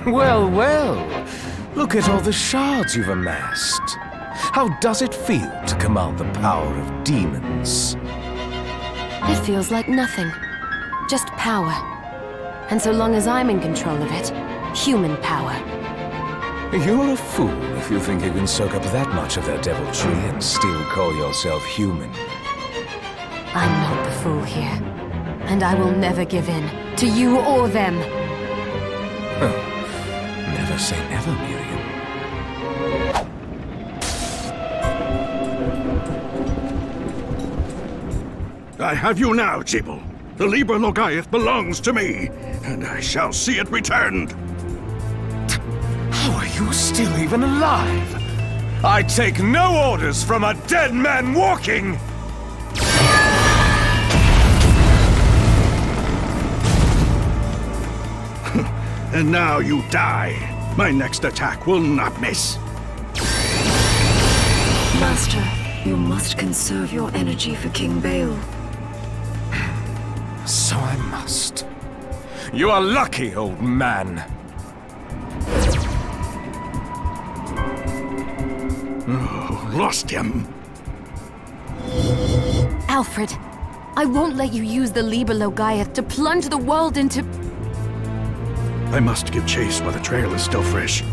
Well, well. Look at all the shards you've amassed. How does it feel to command the power of demons? It feels like nothing. Just power. And so long as I'm in control of it, human power. You're a fool if you think you can soak up that much of their deviltry and still call yourself human. I'm not the fool here. And I will never give in, to you or them. Never say never, Miriam. I have you now, Jibble. The Liber Logaeth belongs to me, and I shall see it returned. How are you still even alive? I take no orders from a dead man walking! And now you die. My next attack will not miss. Master, you must conserve your energy for King Bale. So I must. You are lucky, old man. Oh, lost him. Alfred, I won't let you use the Liber Logaeth to plunge the world into... I must give chase while the trail is still fresh.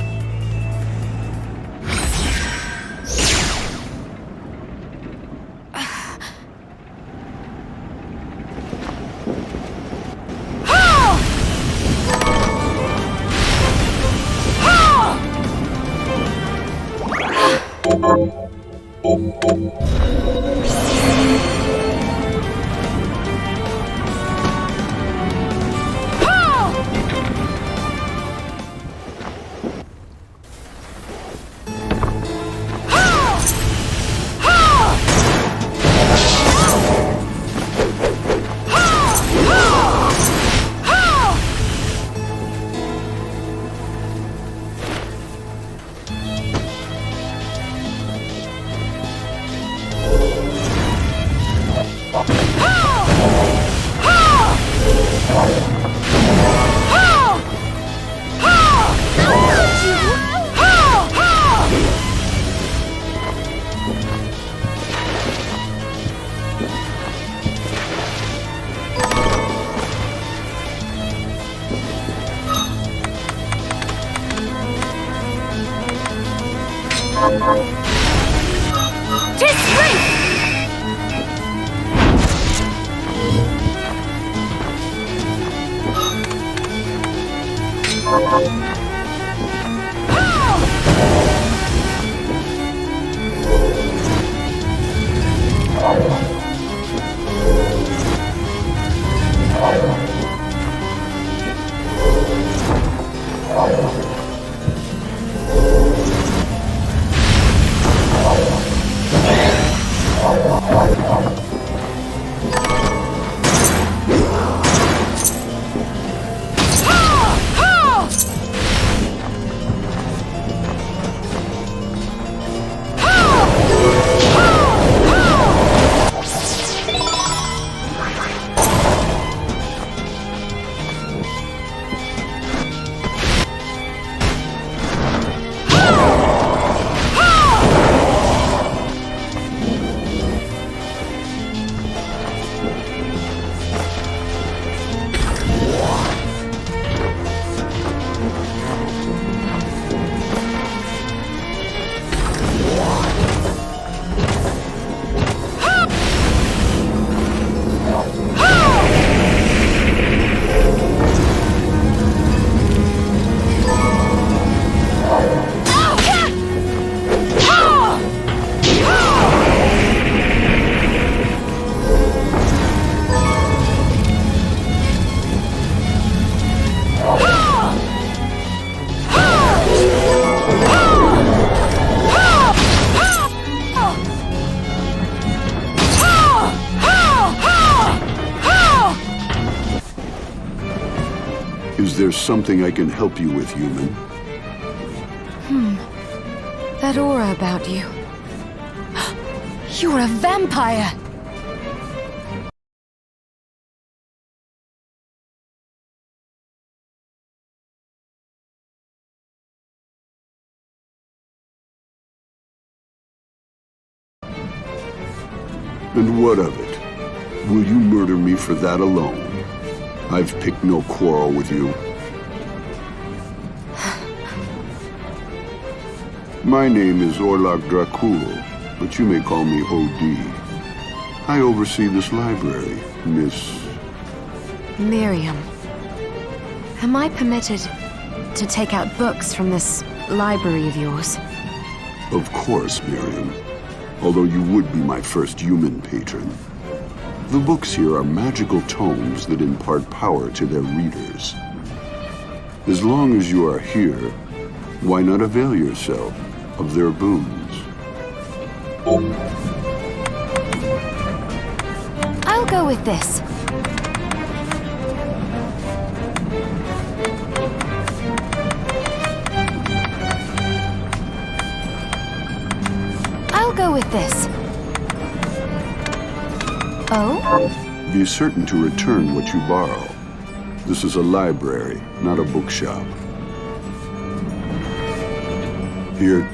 Is there something I can help you with, human? That aura about you. You're a vampire! And what of it? Will you murder me for that alone? I've picked no quarrel with you. My name is Orlok Dracul, but you may call me O.D. I oversee this library, Miss... Miriam. Am I permitted to take out books from this library of yours? Of course, Miriam. Although you would be my first human patron. The books here are magical tomes that impart power to their readers. As long as you are here, why not avail yourself of their boons? I'll go with this. I'll go with this. Oh? Be certain to return what you borrow. This is a library, not a bookshop. Here.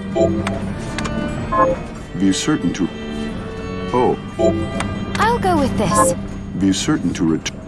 Be certain to... Oh. I'll go with this. Be certain to return...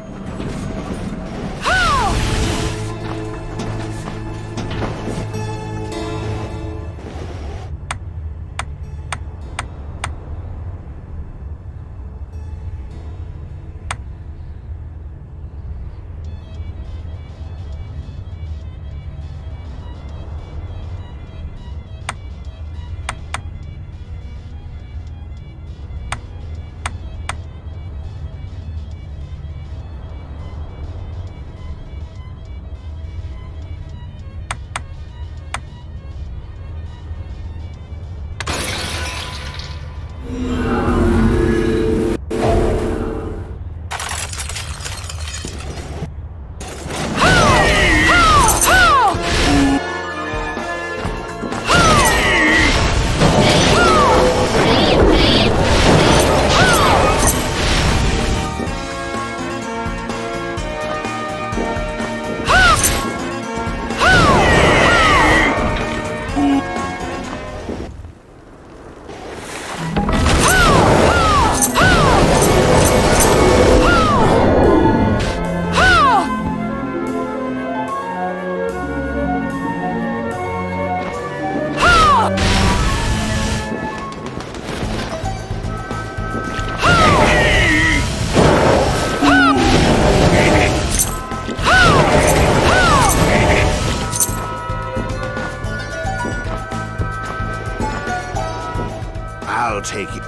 I'll take it.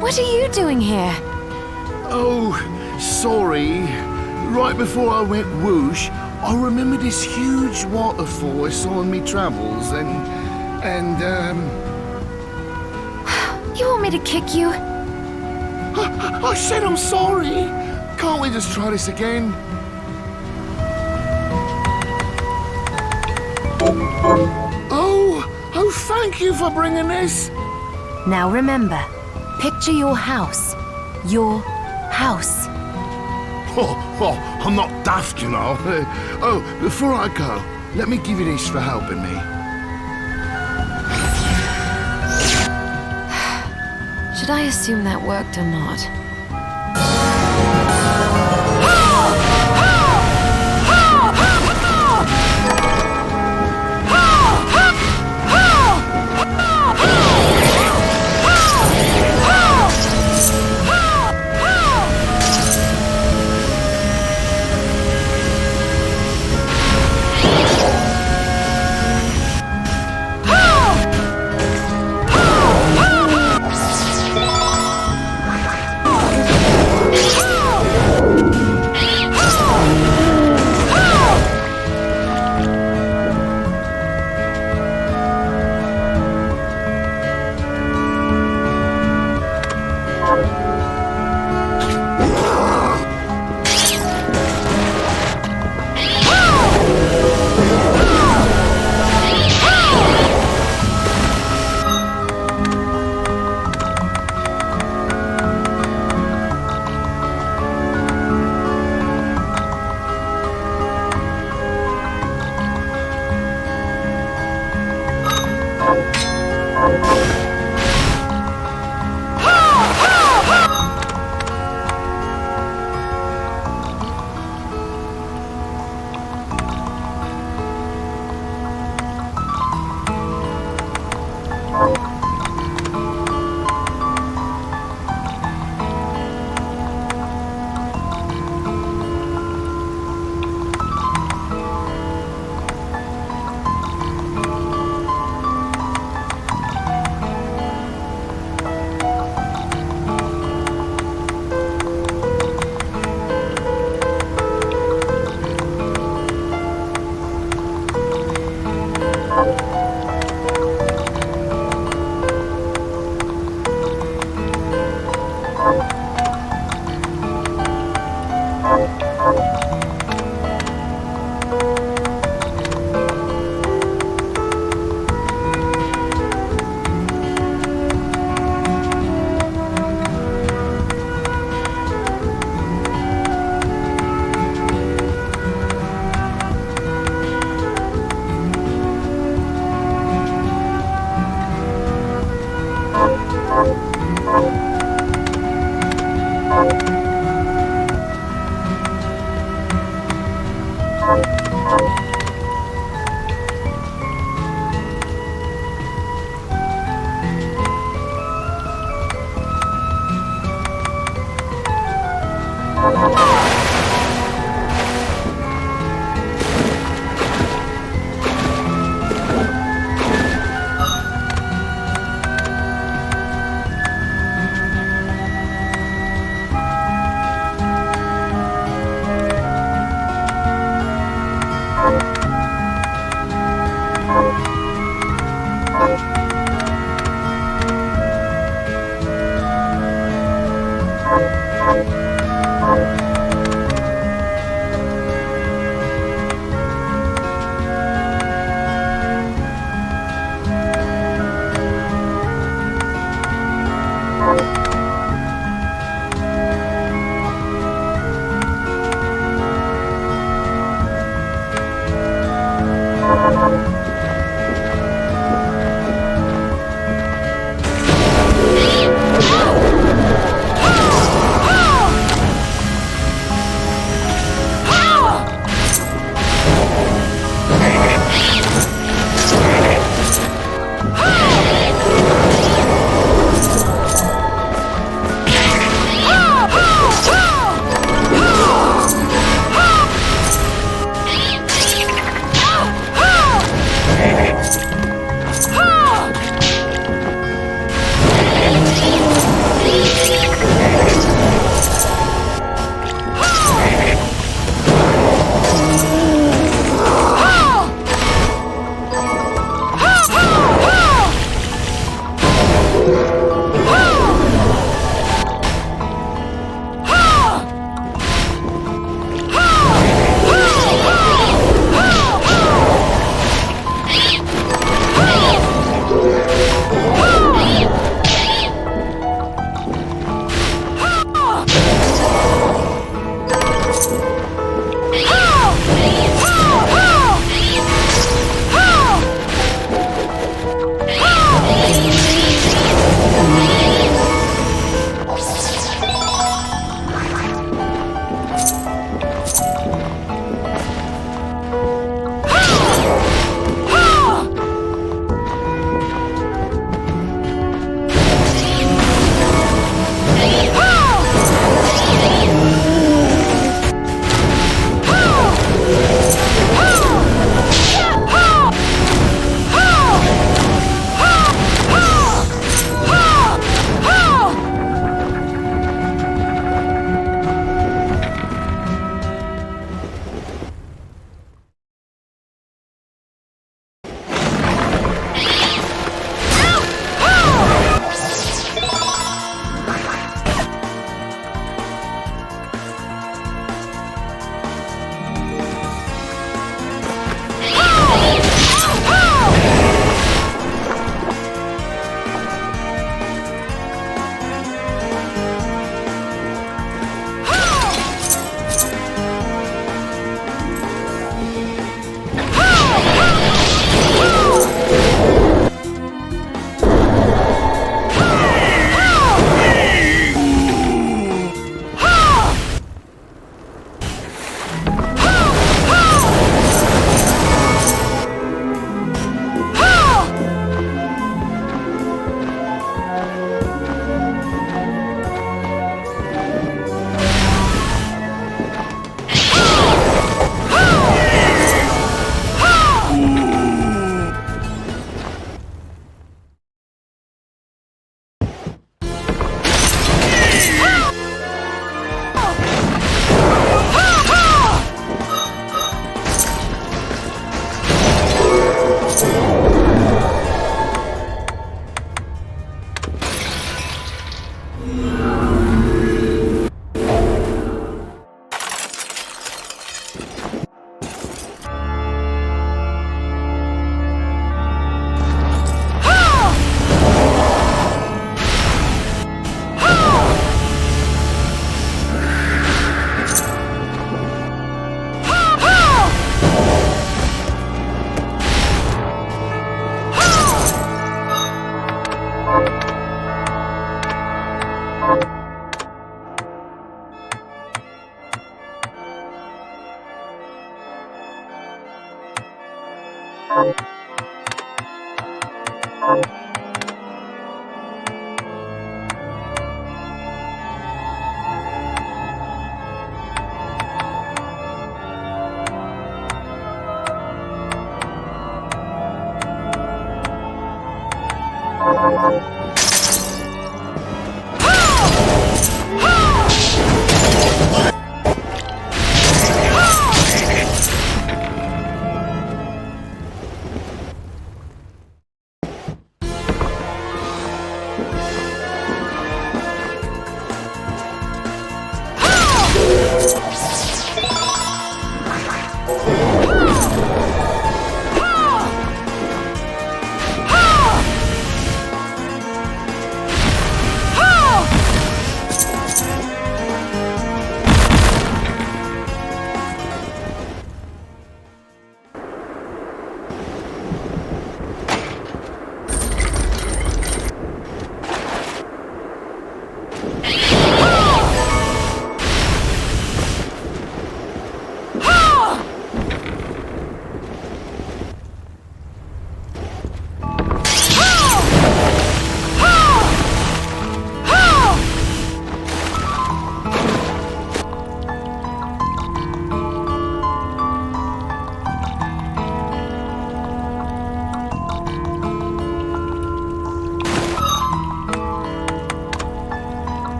What are you doing here? Oh, sorry. Right before I went whoosh, I remembered this huge waterfall I saw in me travels, and You want me to kick you? I said I'm sorry. Can't we just try this again? Oh, thank you for bringing this. Now remember, picture your house. Your house. Oh, I'm not daft, you know. Oh, before I go, let me give you this for helping me. Should I assume that worked or not?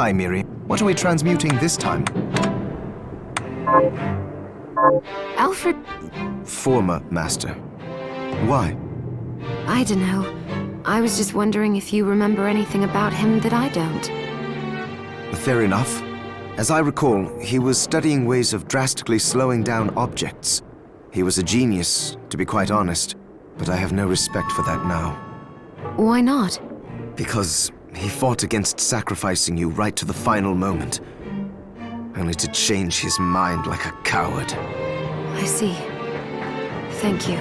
Hi, Miri. What are we transmuting this time? Alfred... Former master. Why? I don't know. I was just wondering if you remember anything about him that I don't. Fair enough. As I recall, he was studying ways of drastically slowing down objects. He was a genius, to be quite honest, but I have no respect for that now. Why not? Because he fought against sacrificing you right to the final moment, only to change his mind like a coward. I see. Thank you.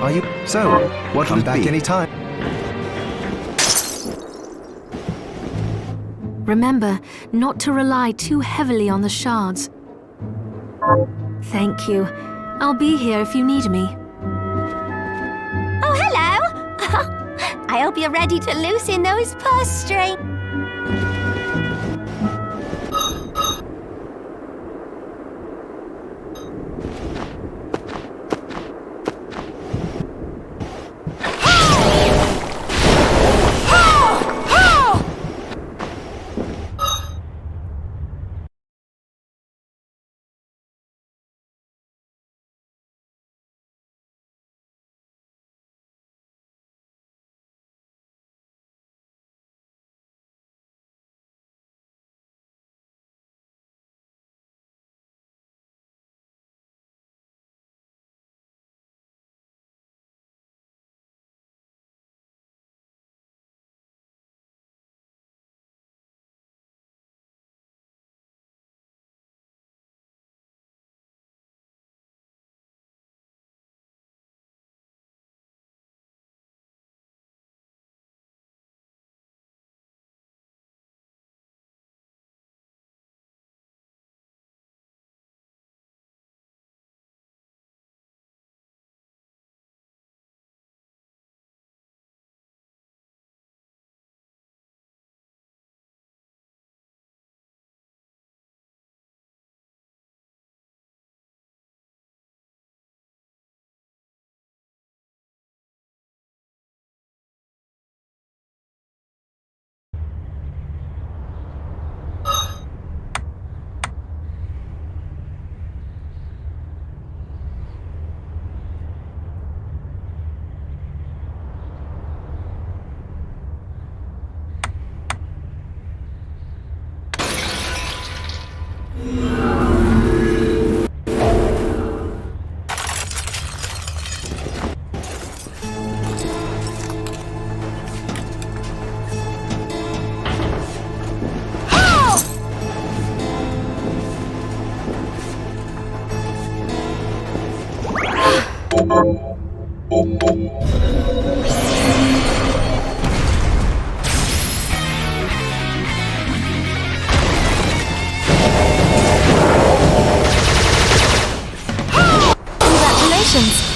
Are you? So, what will back any time? Remember not to rely too heavily on the shards. Thank you. I'll be here if you need me. Oh, hello! I hope you're ready to loosen those purse strings. actions.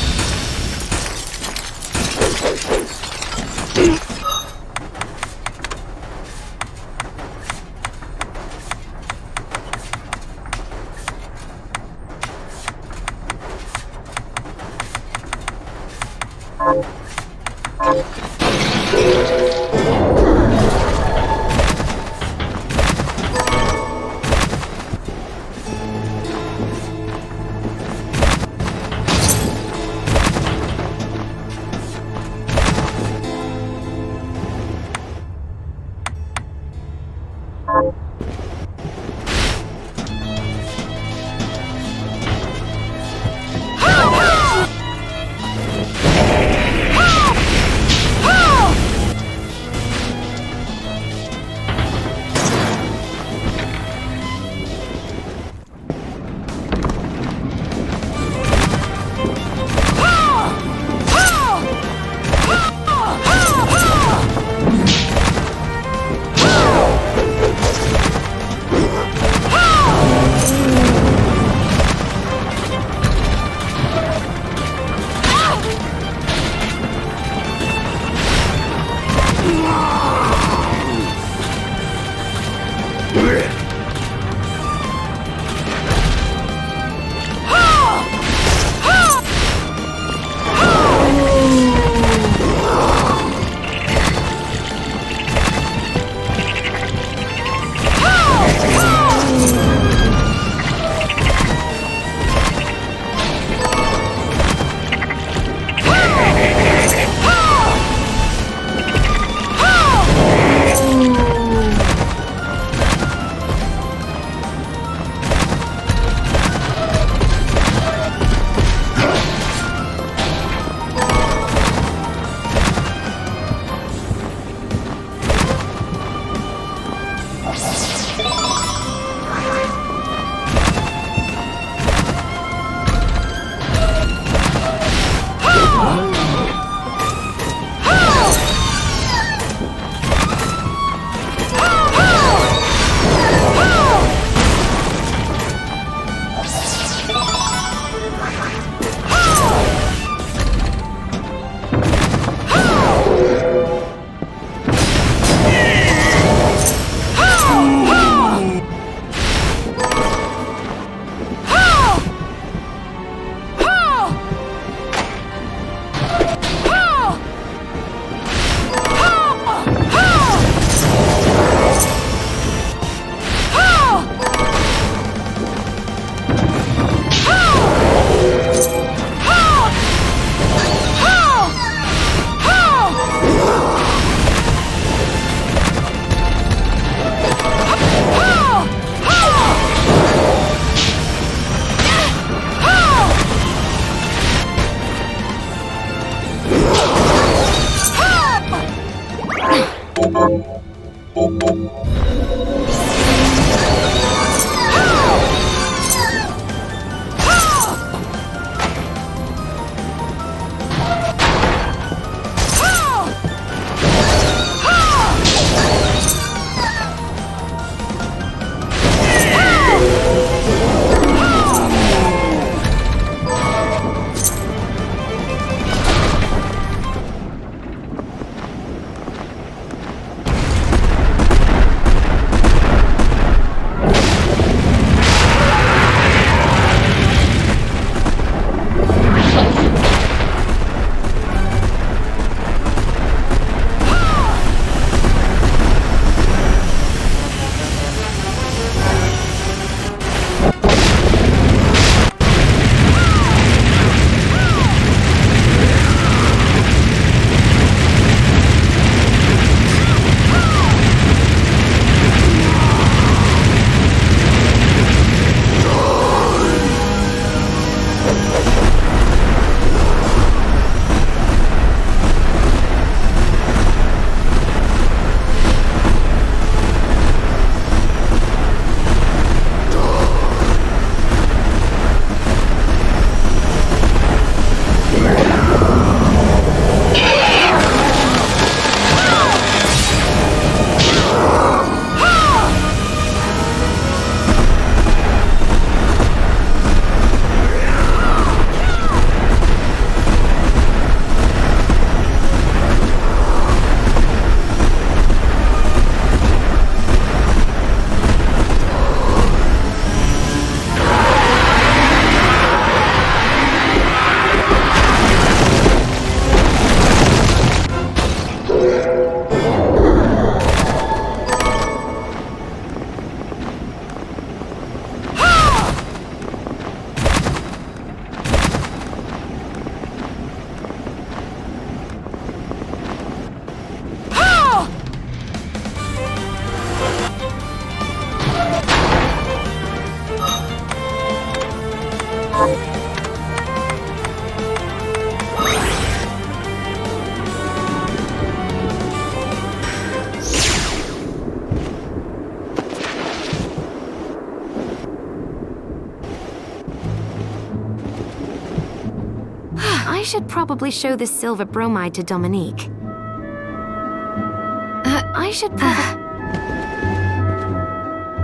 I should probably show this silver bromide to Dominique.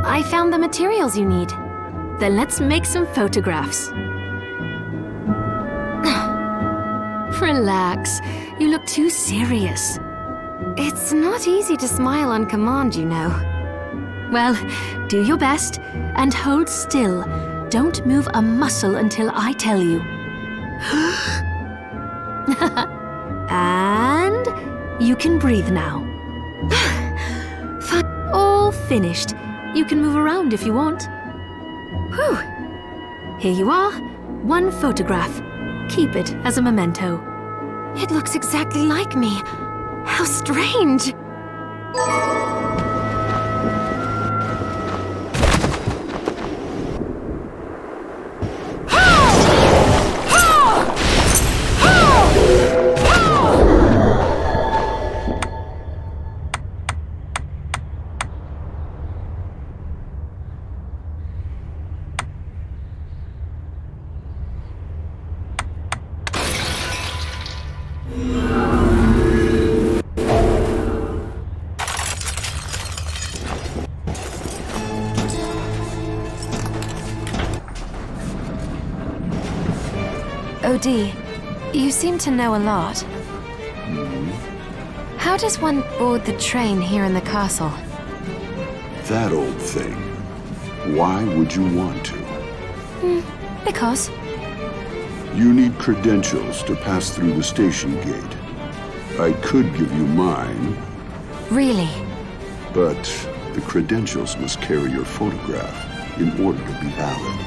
I found the materials you need. Then let's make some photographs. Relax. You look too serious. It's not easy to smile on command, you know. Well, do your best and hold still. Don't move a muscle until I tell you. And you can breathe now. Fine. All finished. You can move around if you want. Whew. Here you are. One photograph. Keep it as a memento. It looks exactly like me. How strange! OD, you seem to know a lot. How does one board the train here in the castle? That old thing. Why would you want to? Because? You need credentials to pass through the station gate. I could give you mine. Really? But the credentials must carry your photograph in order to be valid.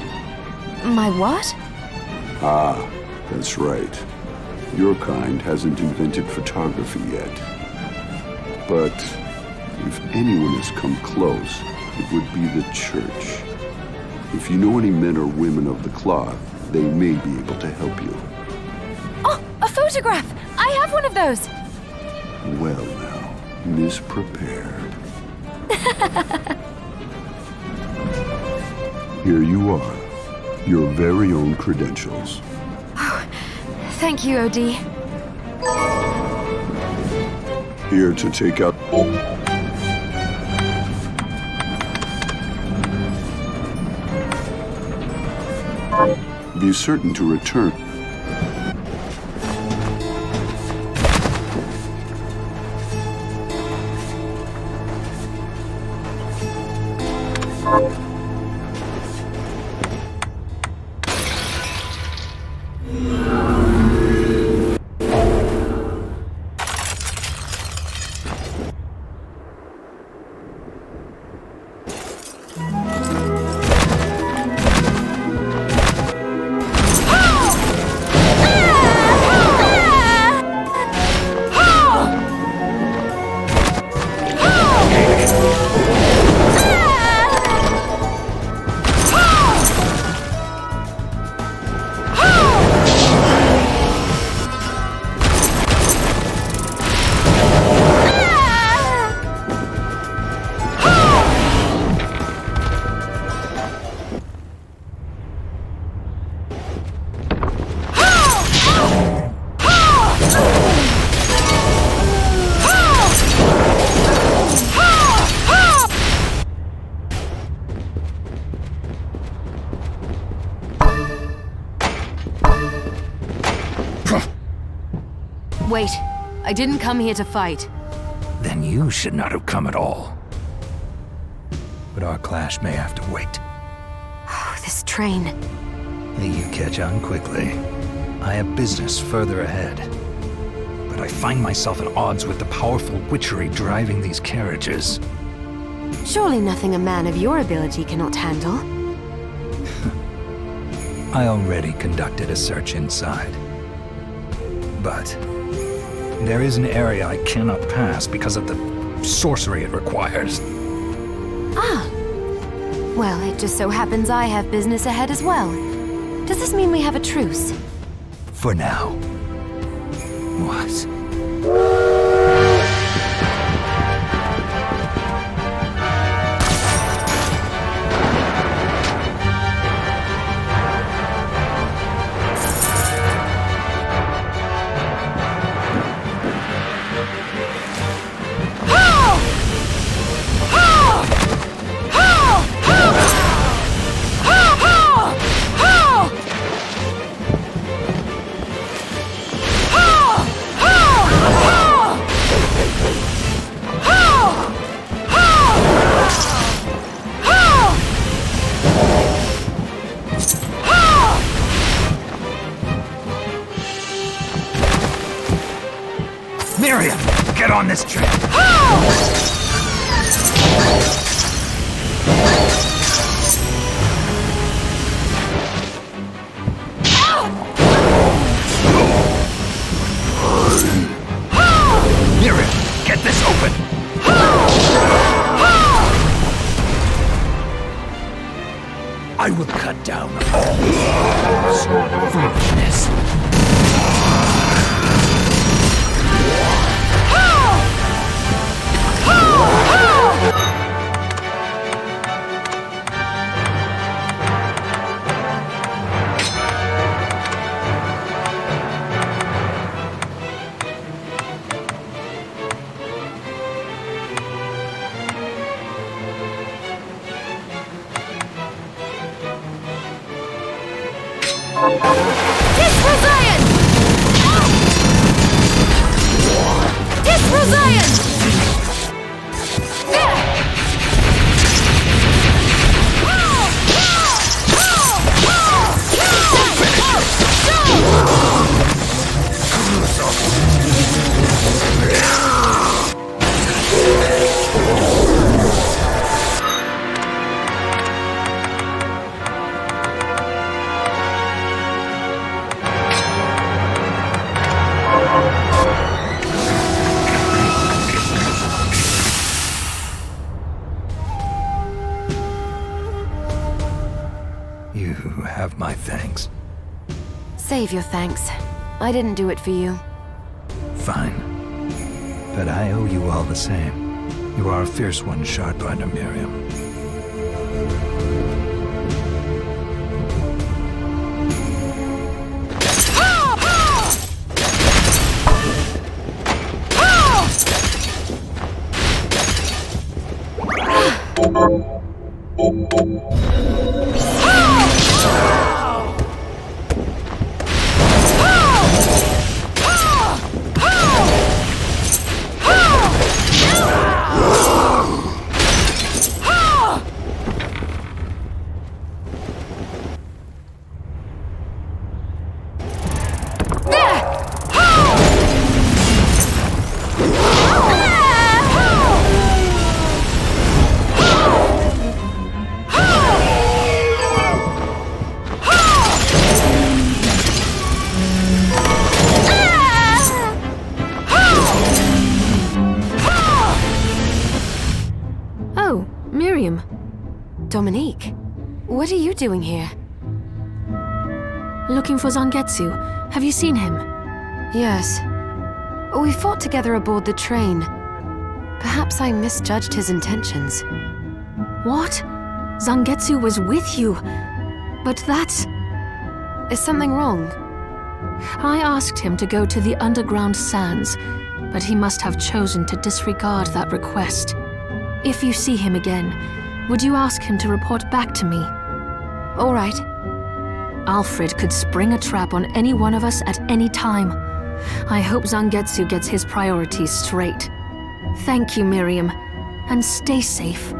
My what? Ah, that's right. Your kind hasn't invented photography yet. But if anyone has come close, it would be the church. If you know any men or women of the cloth, they may be able to help you. Oh, a photograph! I have one of those! Well now, misprepared. Here you are. Your very own credentials. Thank you, OD. Here to take out... Be certain to return. Wait, I didn't come here to fight. Then you should not have come at all. But our clash may have to wait. Oh, this train. You catch on quickly. I have business further ahead. But I find myself at odds with the powerful witchery driving these carriages. Surely nothing a man of your ability cannot handle. I already conducted a search inside. But there is an area I cannot pass because of the sorcery it requires. Ah. Well, it just so happens I have business ahead as well. Does this mean we have a truce? For now. What? Miriam, get on this train! Miriam, get this open! I will cut down all this foolishness. You have my thanks. Save your thanks. I didn't do it for you. Fine. But I owe you all the same. You are a fierce one, Shardbinder Miriam. Dominique, what are you doing here? Looking for Zangetsu. Have you seen him? Yes. We fought together aboard the train. Perhaps I misjudged his intentions. What? Zangetsu was with you? But that's... Is something wrong? I asked him to go to the underground sands, but he must have chosen to disregard that request. If you see him again, would you ask him to report back to me? All right. Alfred could spring a trap on any one of us at any time. I hope Zangetsu gets his priorities straight. Thank you, Miriam, and stay safe.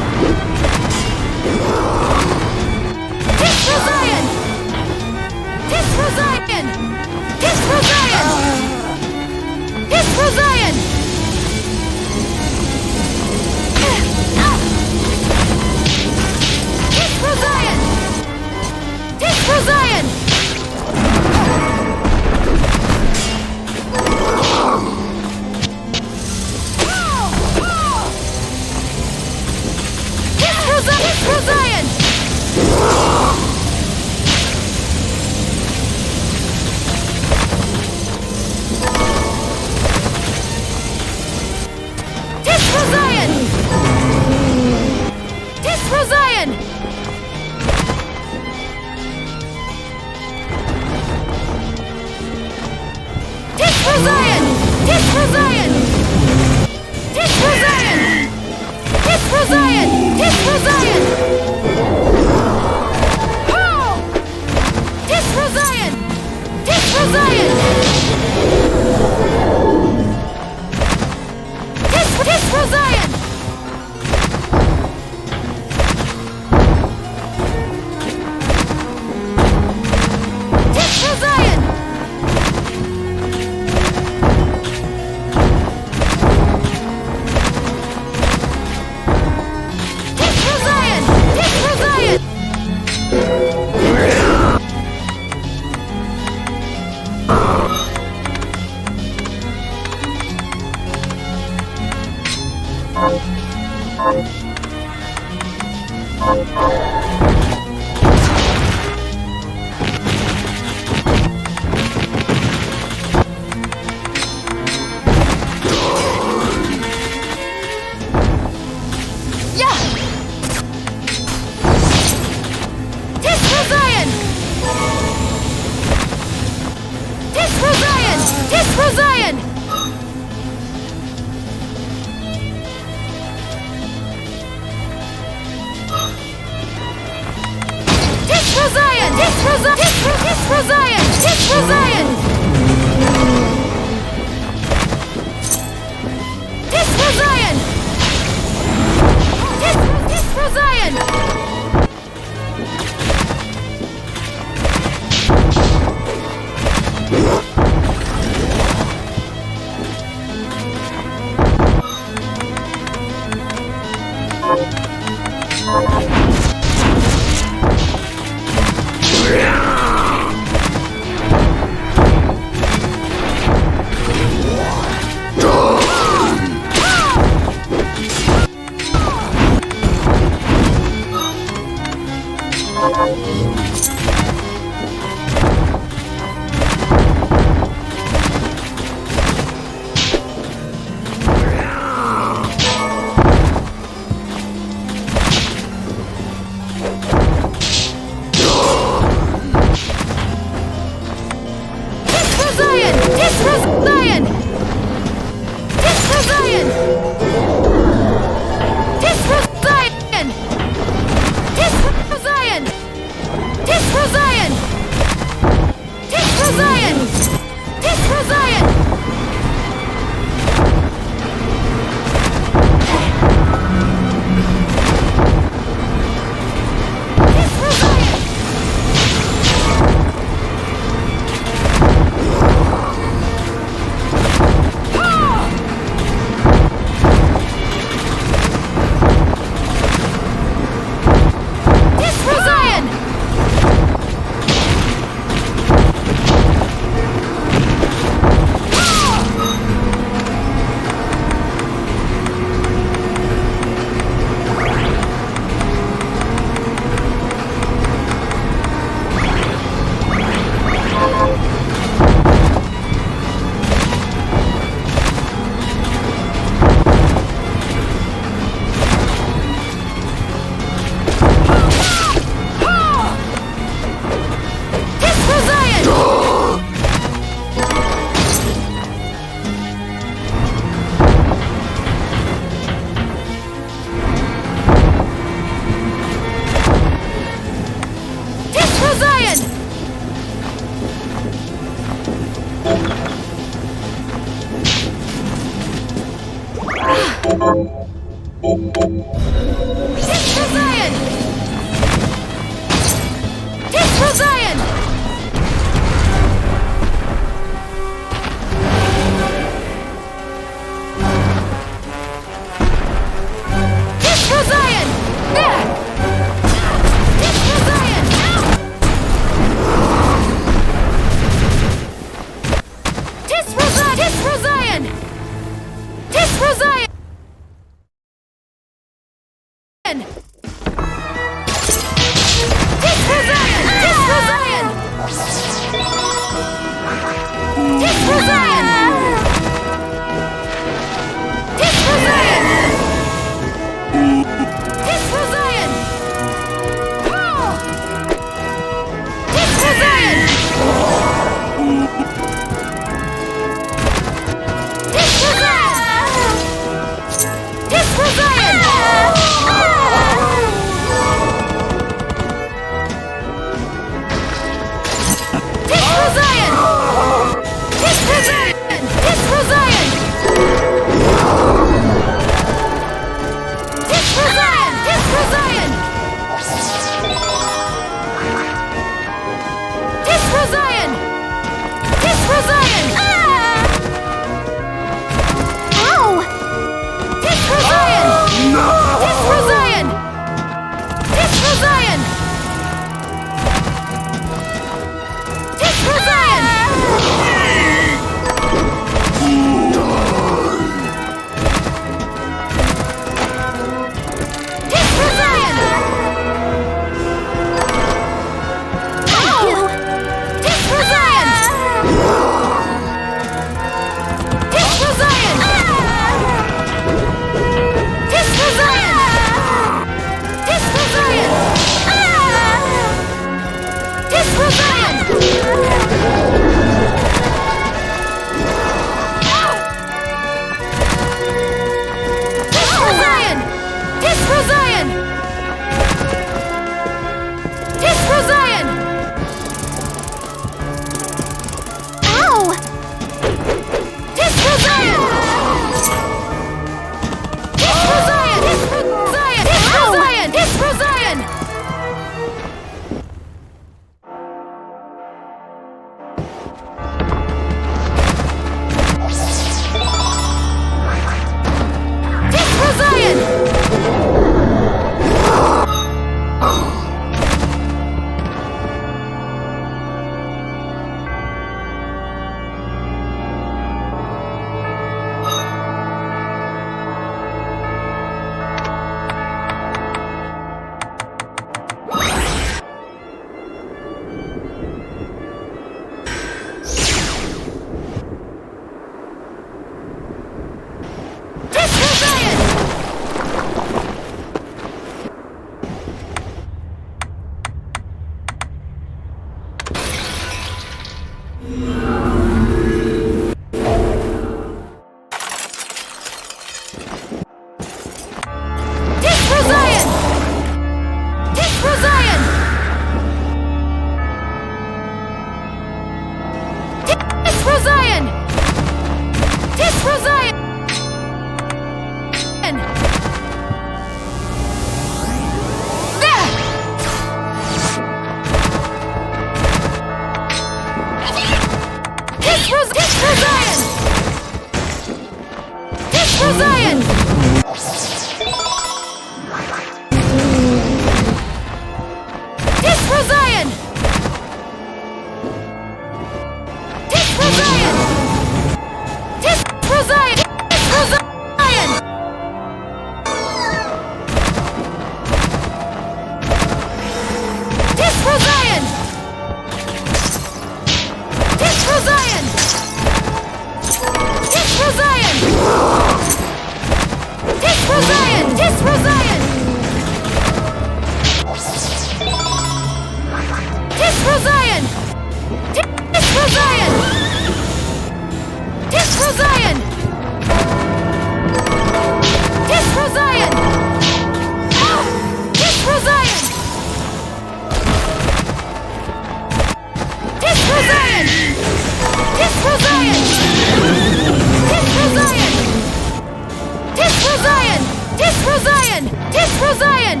Zion! Tis for Zion!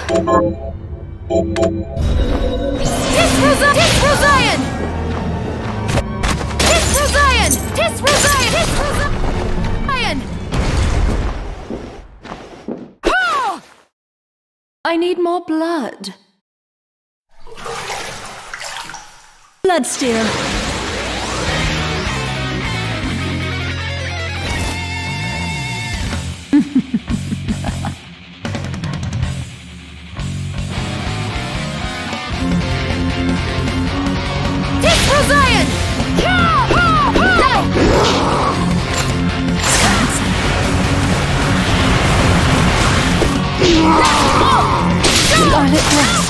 Tis for Zion! Tis for Zion! Tis for Zion! Tis for Zion! Tis for Zion! I need more blood. Bloodsteel. Tis for Zion! Scarlet Blast.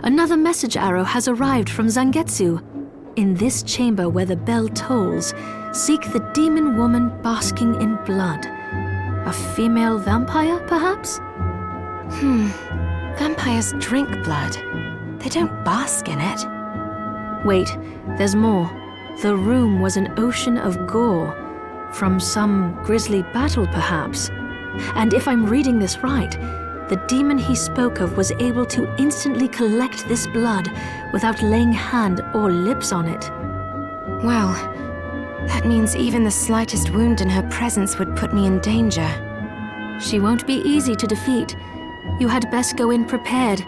Another message arrow has arrived from Zangetsu. In this chamber where the bell tolls, seek the demon woman basking in blood. A female vampire, perhaps? Vampires drink blood. They don't bask in it. Wait, there's more. The room was an ocean of gore. From some grisly battle, perhaps. And if I'm reading this right, the demon he spoke of was able to instantly collect this blood without laying hand or lips on it. Well, that means even the slightest wound in her presence would put me in danger. She won't be easy to defeat. You had best go in prepared.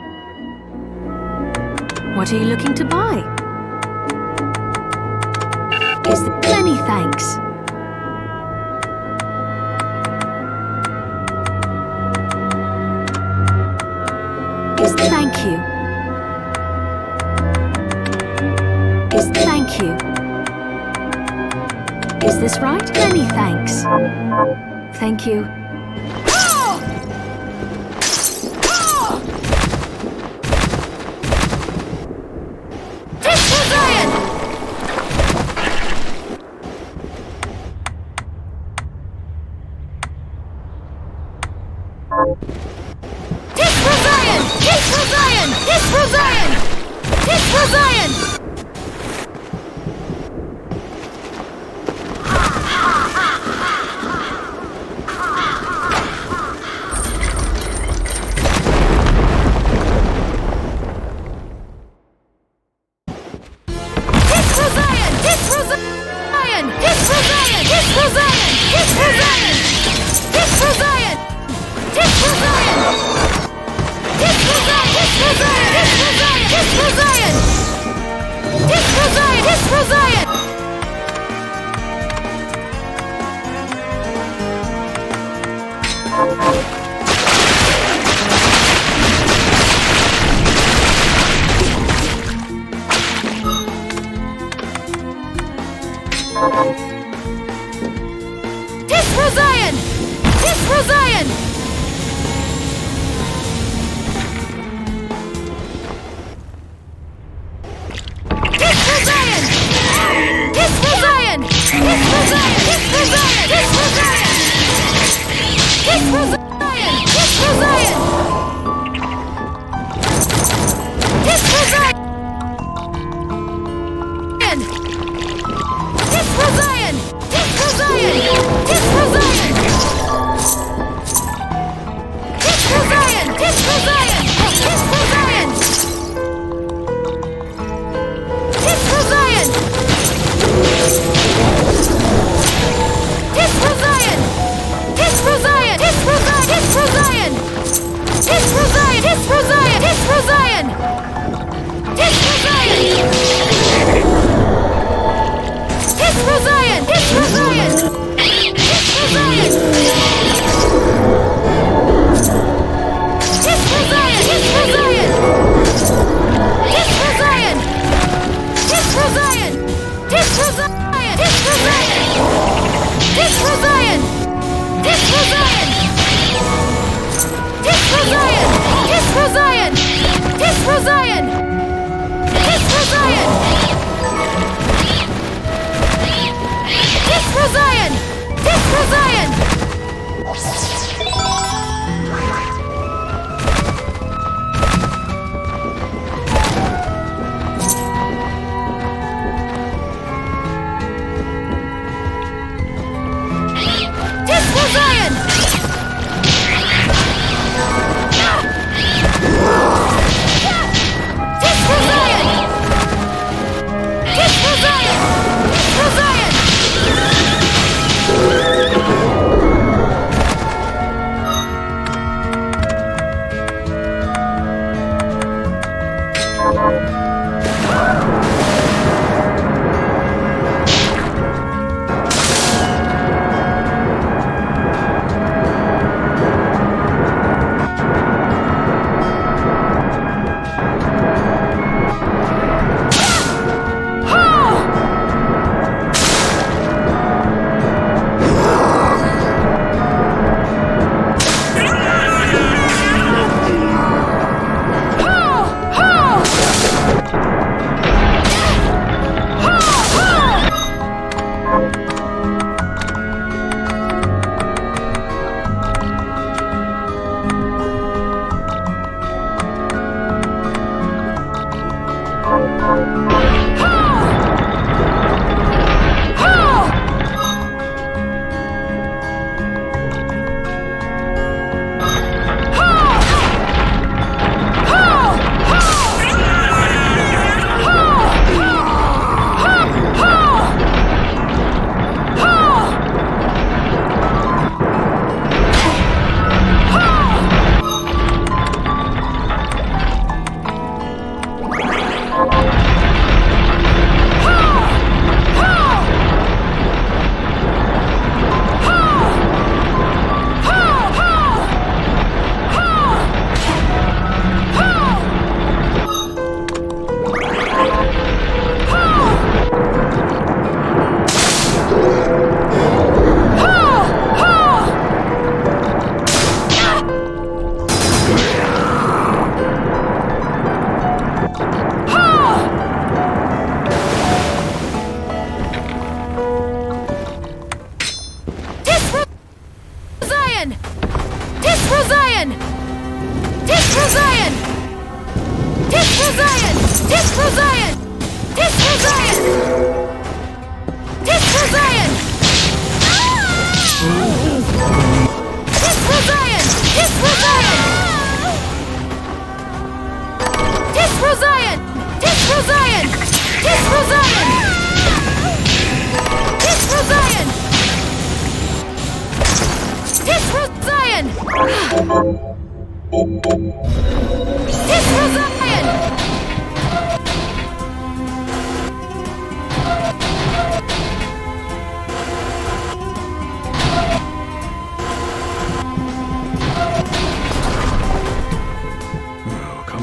What are you looking to buy? Many thanks. Thank you. Thank you. Is this right? Many thanks. Thank you.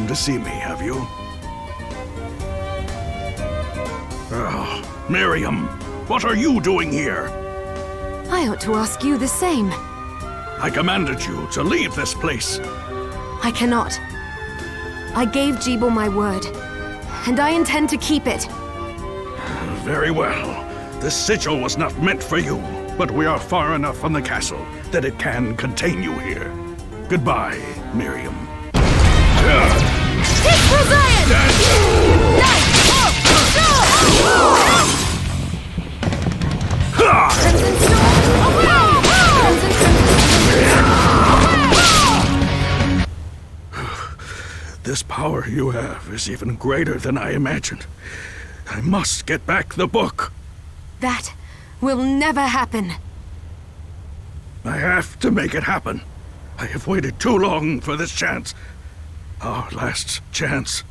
To see me, have you? Oh, Miriam, what are you doing here? I ought to ask you the same. I commanded you to leave this place. I cannot. I gave Jibel my word, and I intend to keep it. Very well. This sigil was not meant for you, but we are far enough from the castle that it can contain you here. Goodbye, Miriam. This power you have is even greater than I imagined. I must get back the book. That will never happen. I have to make it happen. I have waited too long for this chance. Our last chance.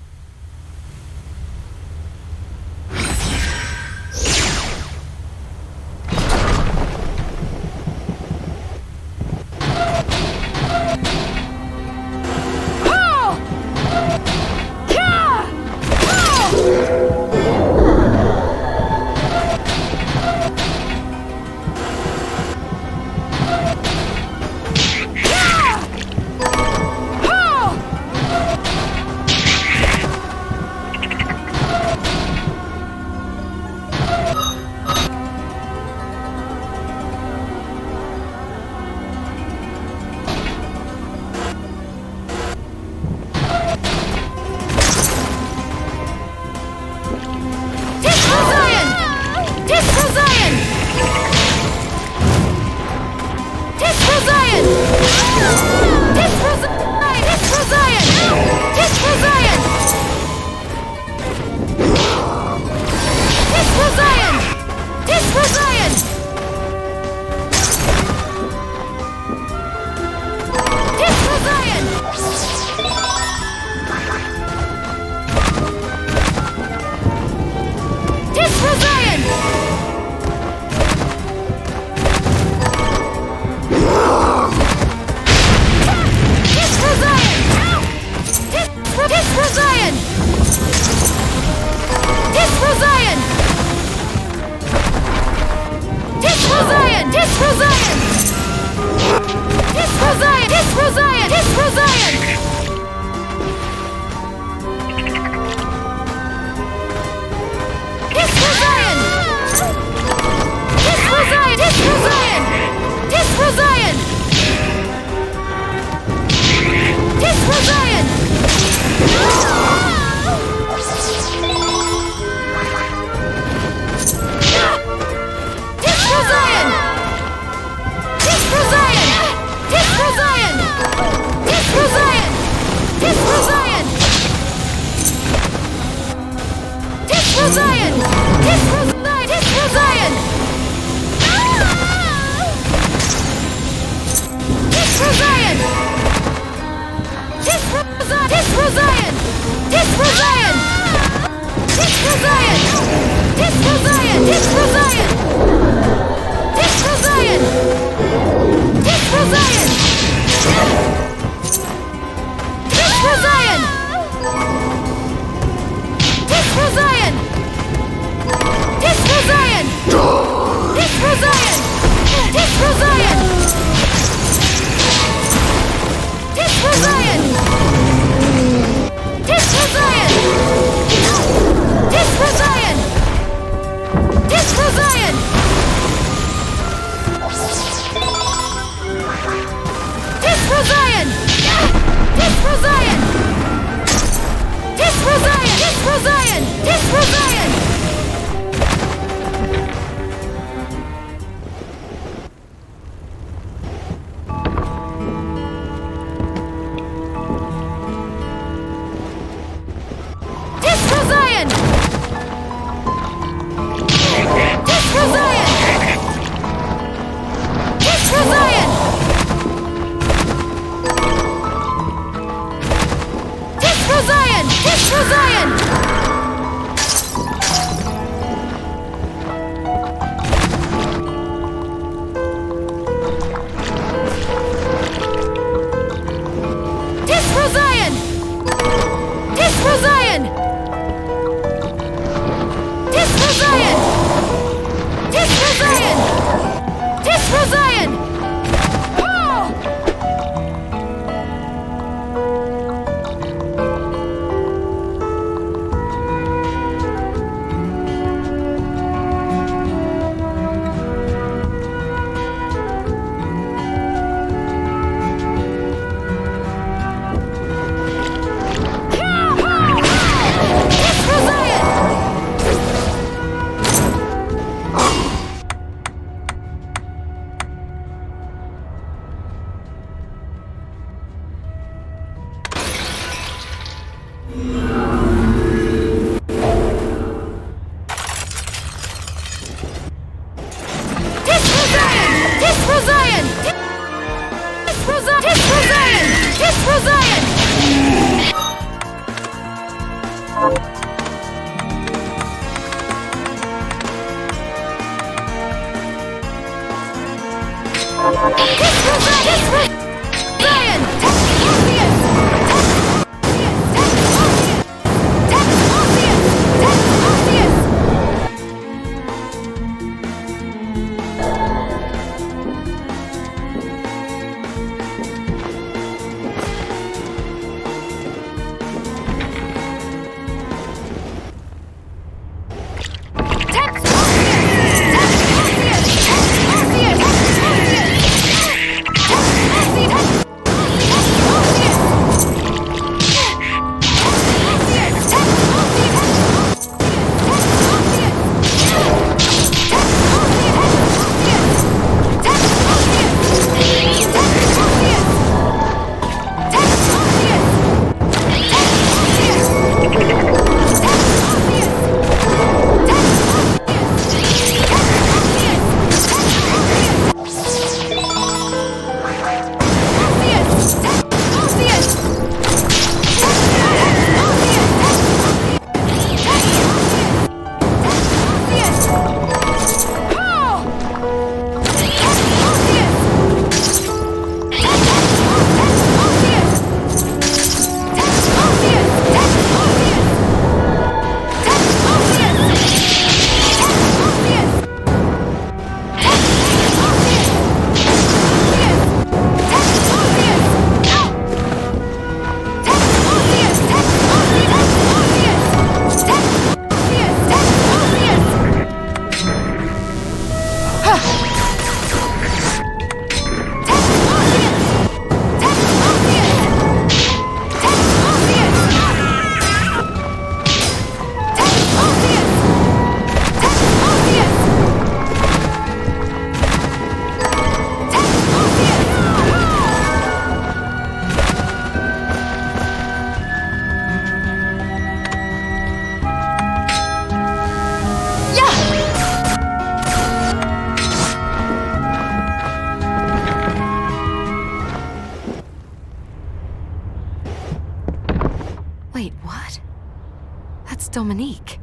Dominique.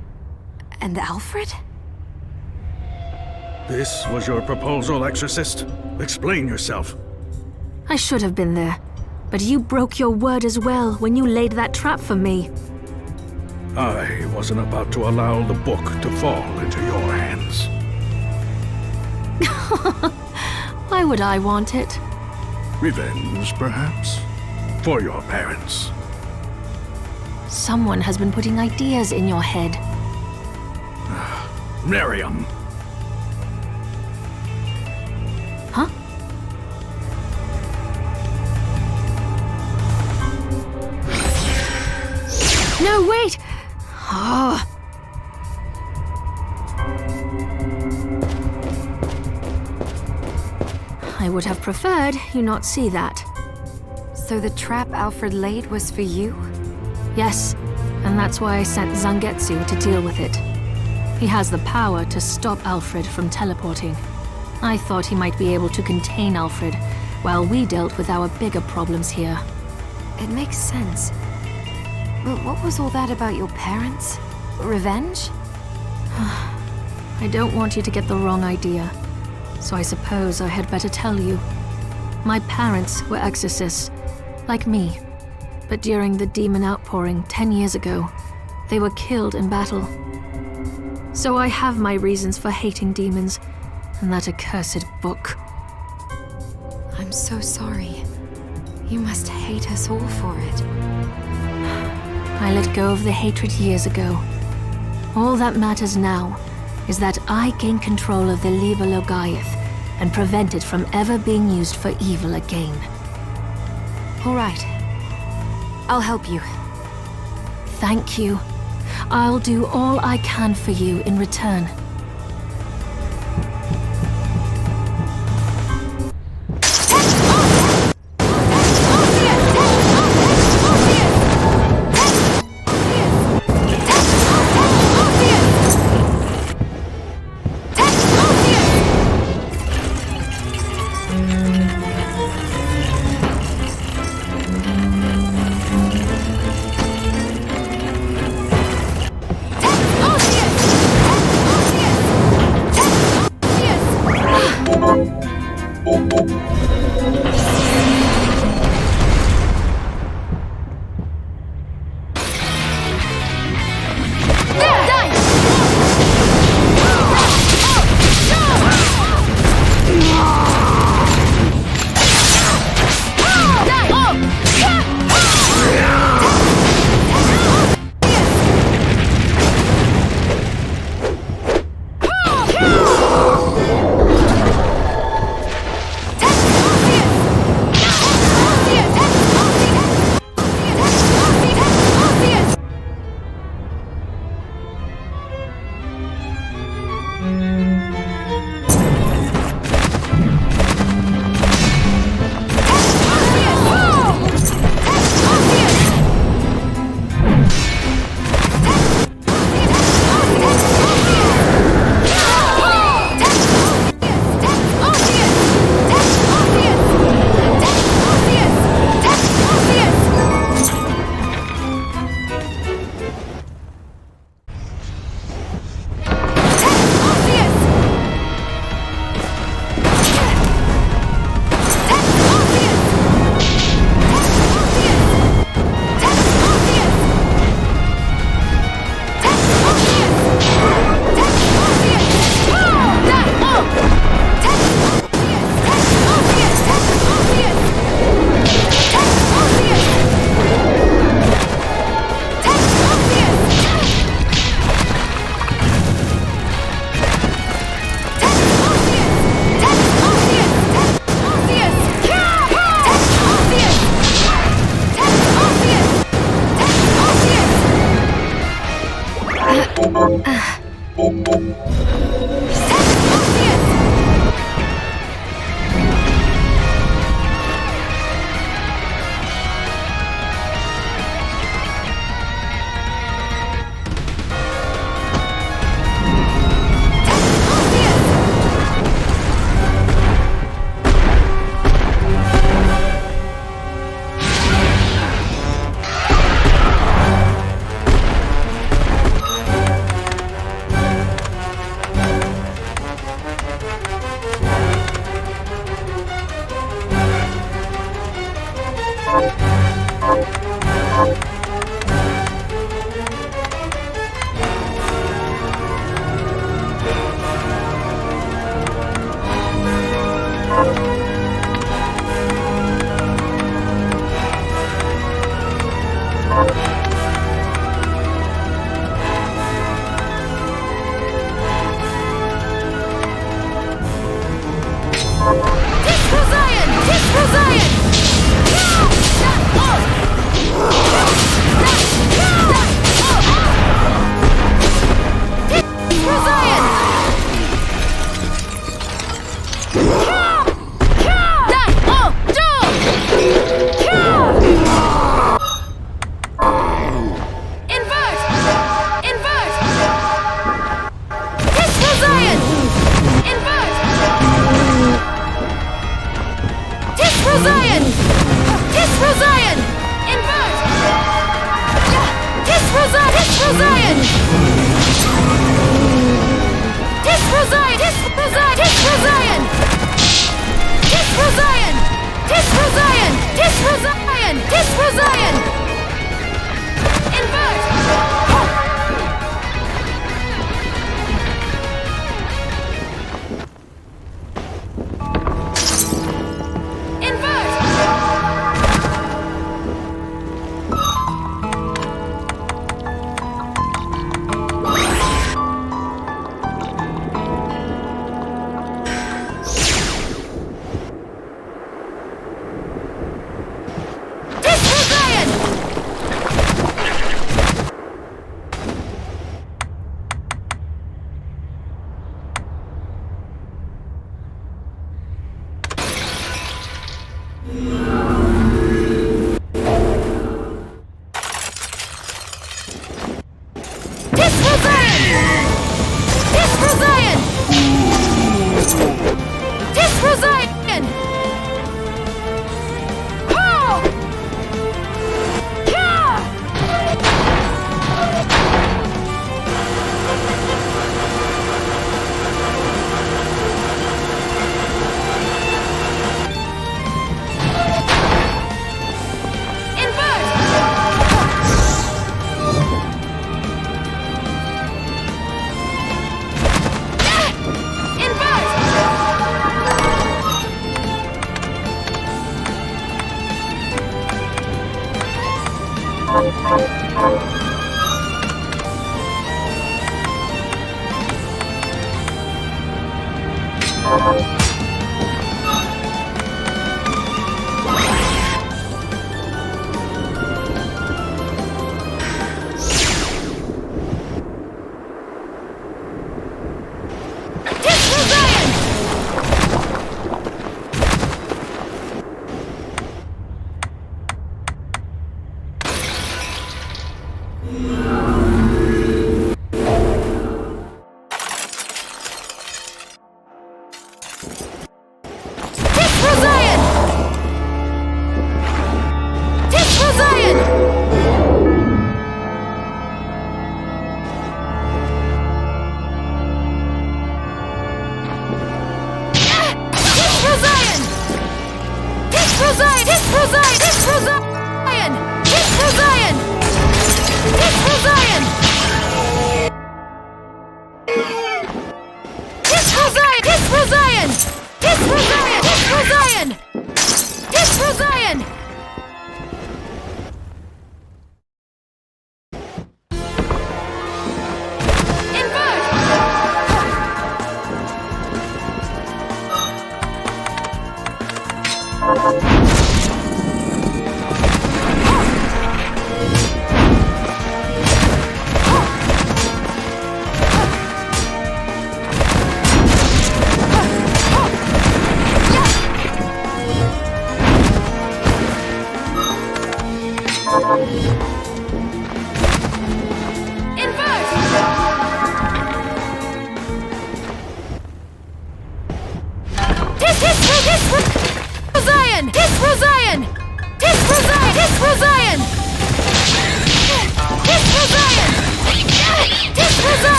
And Alfred? This was your proposal, Exorcist? Explain yourself. I should have been there, but you broke your word as well when you laid that trap for me. I wasn't about to allow the book to fall into your hands. Why would I want it? Revenge, perhaps? For your parents. Someone has been putting ideas in your head. Miriam. Huh? No, wait! Oh. I would have preferred you not see that. So the trap Alfred laid was for you? Yes, and that's why I sent Zangetsu to deal with it. He has the power to stop Alfred from teleporting. I thought he might be able to contain Alfred, while we dealt with our bigger problems here. It makes sense. But what was all that about your parents? Revenge? I don't want you to get the wrong idea, so I suppose I had better tell you. My parents were exorcists, like me. But during the demon outpouring 10 years ago, they were killed in battle. So I have my reasons for hating demons, and that accursed book. I'm so sorry. You must hate us all for it. I let go of the hatred years ago. All that matters now is that I gain control of the Liber Logaeth and prevent it from ever being used for evil again. All right. I'll help you. Thank you. I'll do all I can for you in return.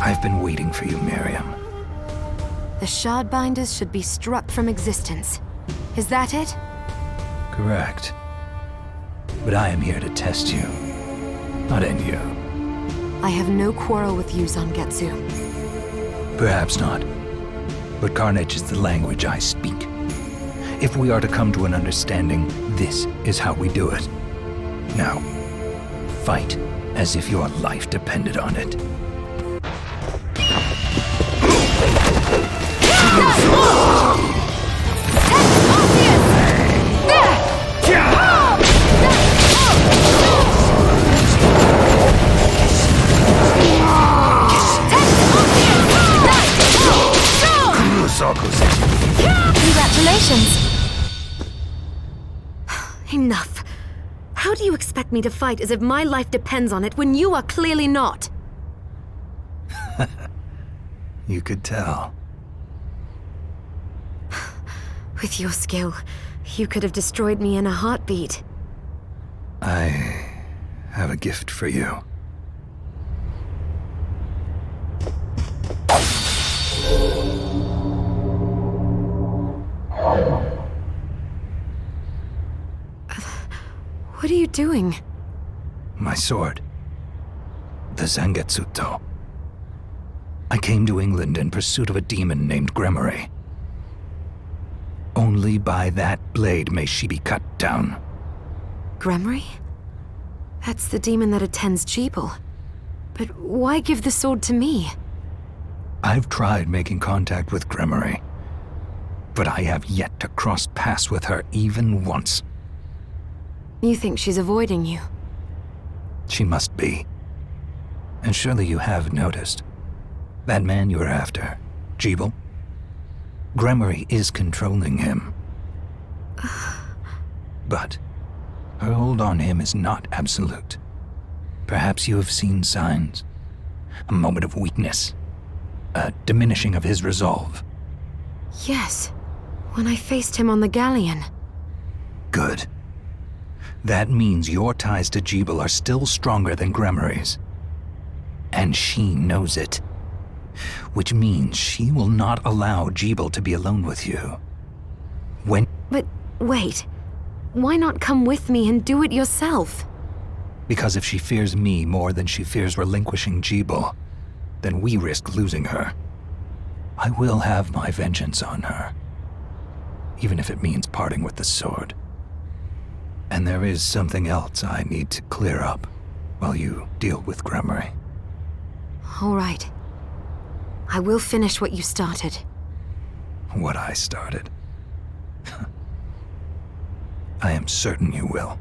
I've been waiting for you, Miriam. The Shardbinders should be struck from existence. Is that it? Correct. But I am here to test you, not end you. I have no quarrel with you, Zangetsu. Perhaps not. But carnage is the language I speak. If we are to come to an understanding, this is how we do it. Now, fight as if your life depended on it. Congratulations! Enough. How do you expect me to fight as if my life depends on it when you are clearly not? You could tell. With your skill, you could have destroyed me in a heartbeat. I have a gift for you. What are you doing? My sword. The Zangetsuto. I came to England in pursuit of a demon named Gremory. Only by that blade may she be cut down. Gremory? That's the demon that attends Jeeble. But why give the sword to me? I've tried making contact with Gremory, but I have yet to cross paths with her even once. You think she's avoiding you? She must be. And surely you have noticed. That man you're after, Jeeble? Gremory is controlling him. But her hold on him is not absolute. Perhaps you have seen signs. A moment of weakness. A diminishing of his resolve. Yes, when I faced him on the galleon. Good. That means your ties to Jeeble are still stronger than Gremory's. And she knows it. Which means she will not allow Jeeble to be alone with you. But wait, why not come with me and do it yourself? Because if she fears me more than she fears relinquishing Jeeble, then we risk losing her. I will have my vengeance on her. Even if it means parting with the sword. And there is something else I need to clear up while you deal with Gremory. All right. I will finish what you started. What I started. I am certain you will.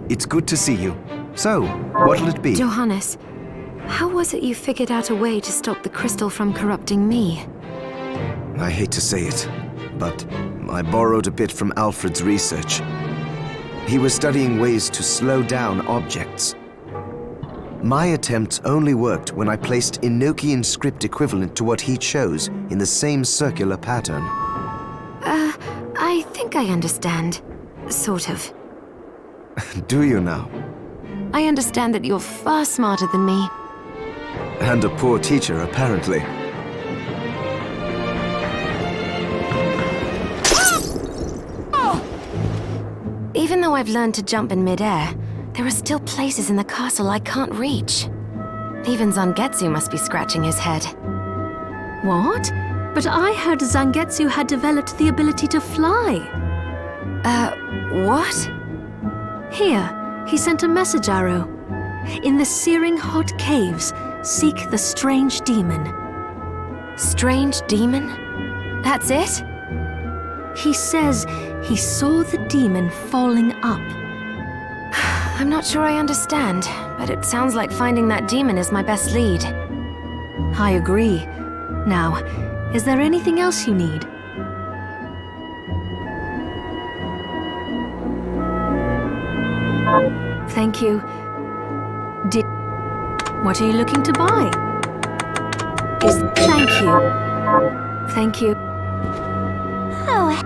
It's good to see you. So, what'll it be? Johannes, how was it you figured out a way to stop the crystal from corrupting me? I hate to say it, but I borrowed a bit from Alfred's research. He was studying ways to slow down objects. My attempts only worked when I placed Enochian script equivalent to what he chose in the same circular pattern. I think I understand. Sort of. Do you now? I understand that you're far smarter than me. And a poor teacher, apparently. though I've learned to jump in midair, there are still places in the castle I can't reach. Even Zangetsu must be scratching his head. What? But I heard Zangetsu had developed the ability to fly. What? Here, he sent a message arrow. In the searing hot caves, seek the strange demon. Strange demon? That's it? He says he saw the demon falling up. I'm not sure I understand, but it sounds like finding that demon is my best lead. I agree. Now, is there anything else you need? Thank you. What are you looking to buy? Thank you. Thank you. Oh.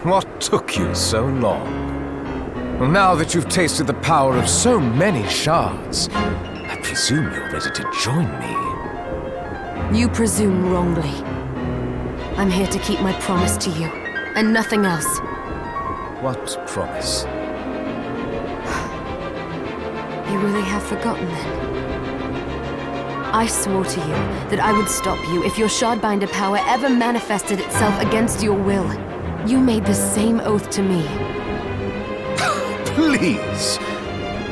What took you so long? Well, now that you've tasted the power of so many shards, I presume you're ready to join me. You presume wrongly. I'm here to keep my promise to you, and nothing else. What promise? You really have forgotten then? I swore to you that I would stop you if your Shardbinder power ever manifested itself against your will. You made the same oath to me. Please!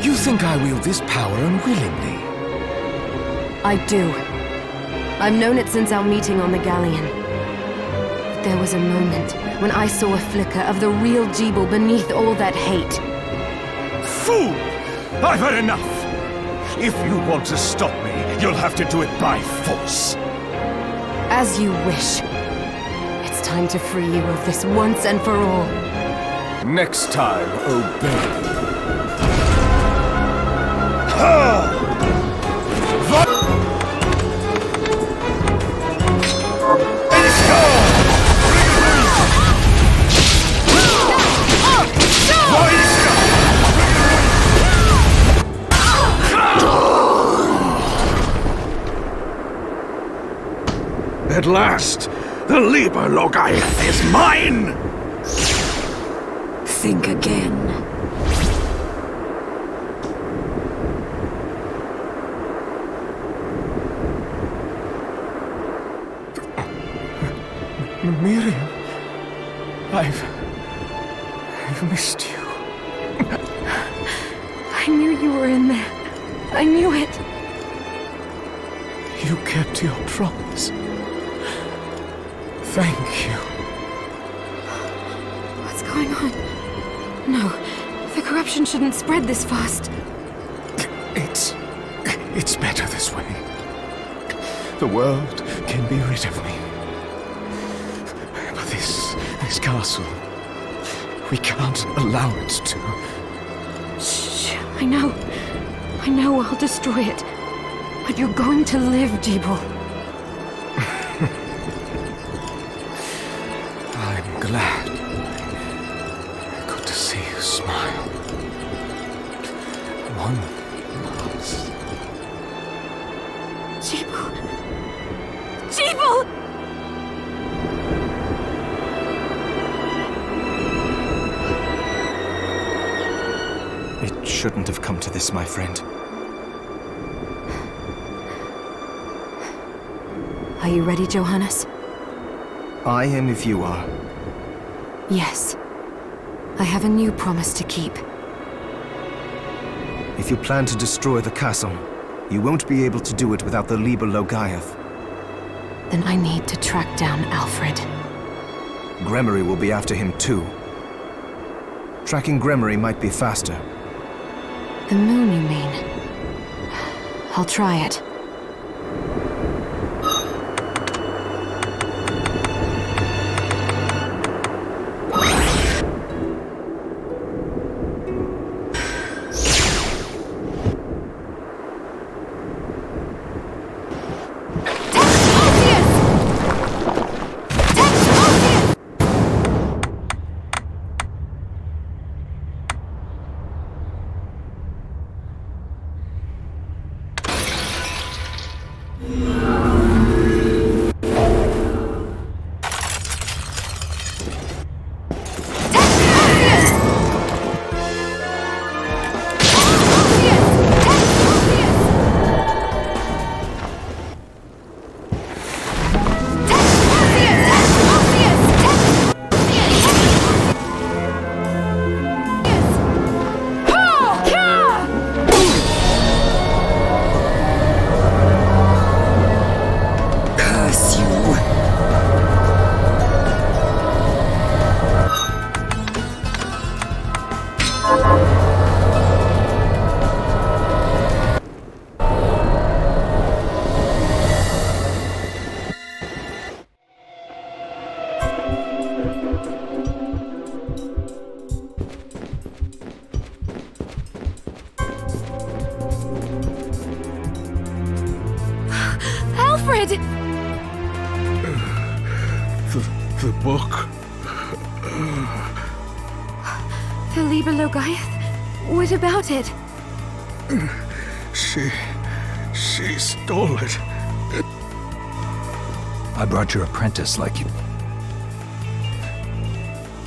You think I wield this power unwillingly? I do. I've known it since our meeting on the galleon. But there was a moment when I saw a flicker of the real Jeeble beneath all that hate. Fool! I've had enough! If you want to stop me, you'll have to do it by force. As you wish. It's time to free you of this once and for all. Next time, obey. At last, the Liber Logai is mine! Think again. Miriam, I've missed you. I knew you were in there. I knew it. You kept your promise. Thank you. What's going on? No, the corruption shouldn't spread this fast. It's better this way. The world can be rid of me. But this castle, we can't allow it to. Shh, I know I'll destroy it. But you're going to live, Jeeble. I'm glad. Good to see you smile. One last. Jeeble! Jeeble! It shouldn't have come to this, my friend. I Are you ready, Johannes? I am if you are. Yes. I have a new promise to keep. If you plan to destroy the castle, you won't be able to do it without the Liber Logaeth. Then I need to track down Alfred. Gremory will be after him too. Tracking Gremory might be faster. The moon, you mean? I'll try it. Alfred! The book. The Liber Logaeth? What about it? She stole it. I brought your apprentice like you...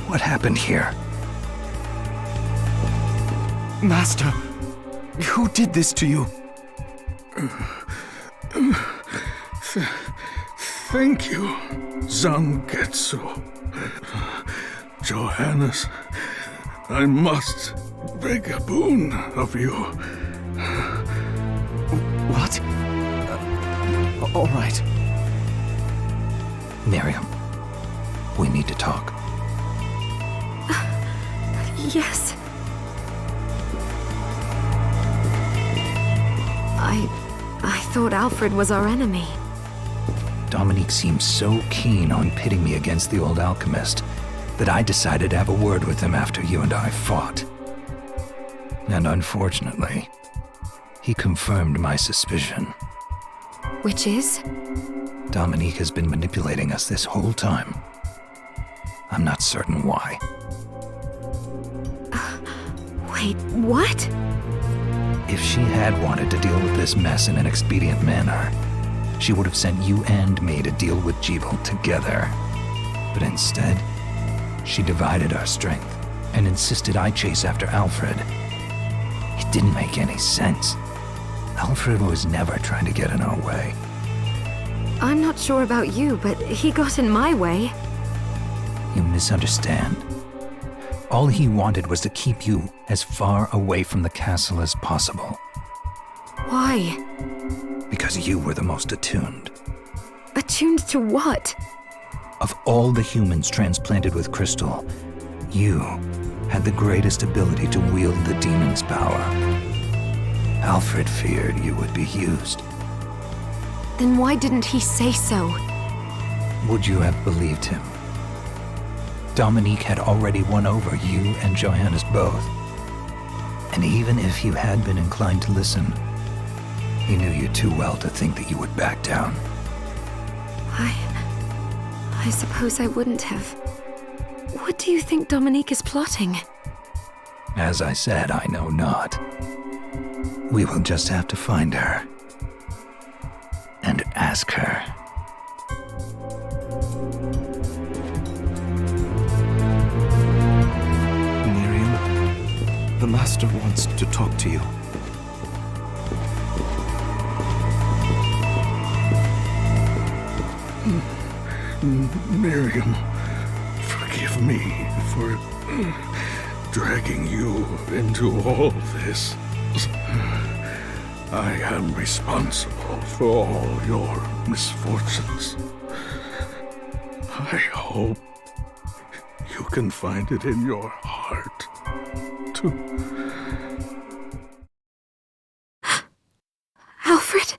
What happened here? Master, who did this to you? Thank you, Zangetsu. Johannes, I must beg a boon of you. What? All right. Miriam, we need to talk. Yes. I thought Alfred was our enemy. Dominique seemed so keen on pitting me against the old alchemist that I decided to have a word with him after you and I fought. And unfortunately, he confirmed my suspicion. Which is? Dominique has been manipulating us this whole time. I'm not certain why. Wait, what? If she had wanted to deal with this mess in an expedient manner, she would have sent you and me to deal with Jibel together. But instead, she divided our strength and insisted I chase after Alfred. It didn't make any sense. Alfred was never trying to get in our way. I'm not sure about you, but he got in my way. You misunderstand. All he wanted was to keep you as far away from the castle as possible. Why? Because you were the most attuned. Attuned to what? Of all the humans transplanted with Crystal, you had the greatest ability to wield the demon's power. Alfred feared you would be used. Then why didn't he say so? Would you have believed him? Dominique had already won over you and Johannes both. And even if you had been inclined to listen, he knew you too well to think that you would back down. I suppose I wouldn't have. What do you think Dominique is plotting? As I said, I know not. We will just have to find her. And ask her. Miriam, the Master wants to talk to you. Miriam, forgive me for dragging you into all this. I am responsible for all your misfortunes. I hope you can find it in your heart to... Alfred?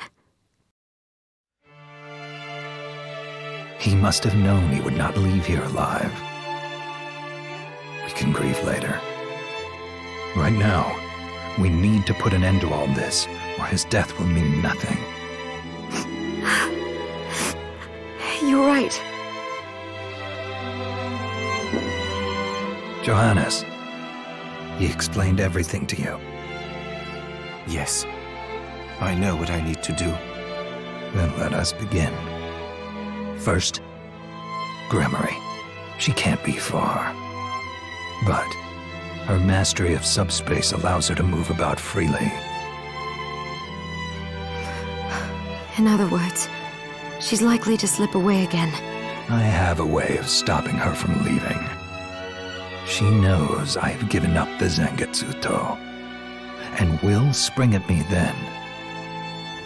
He must have known he would not leave here alive. We can grieve later. Right now, we need to put an end to all this, or his death will mean nothing. You're right. Johannes, he explained everything to you. Yes. I know what I need to do. Then let us begin. First, Gremory. She can't be far. But her mastery of subspace allows her to move about freely. In other words, she's likely to slip away again. I have a way of stopping her from leaving. She knows I've given up the Zangetsuto, and will spring at me then,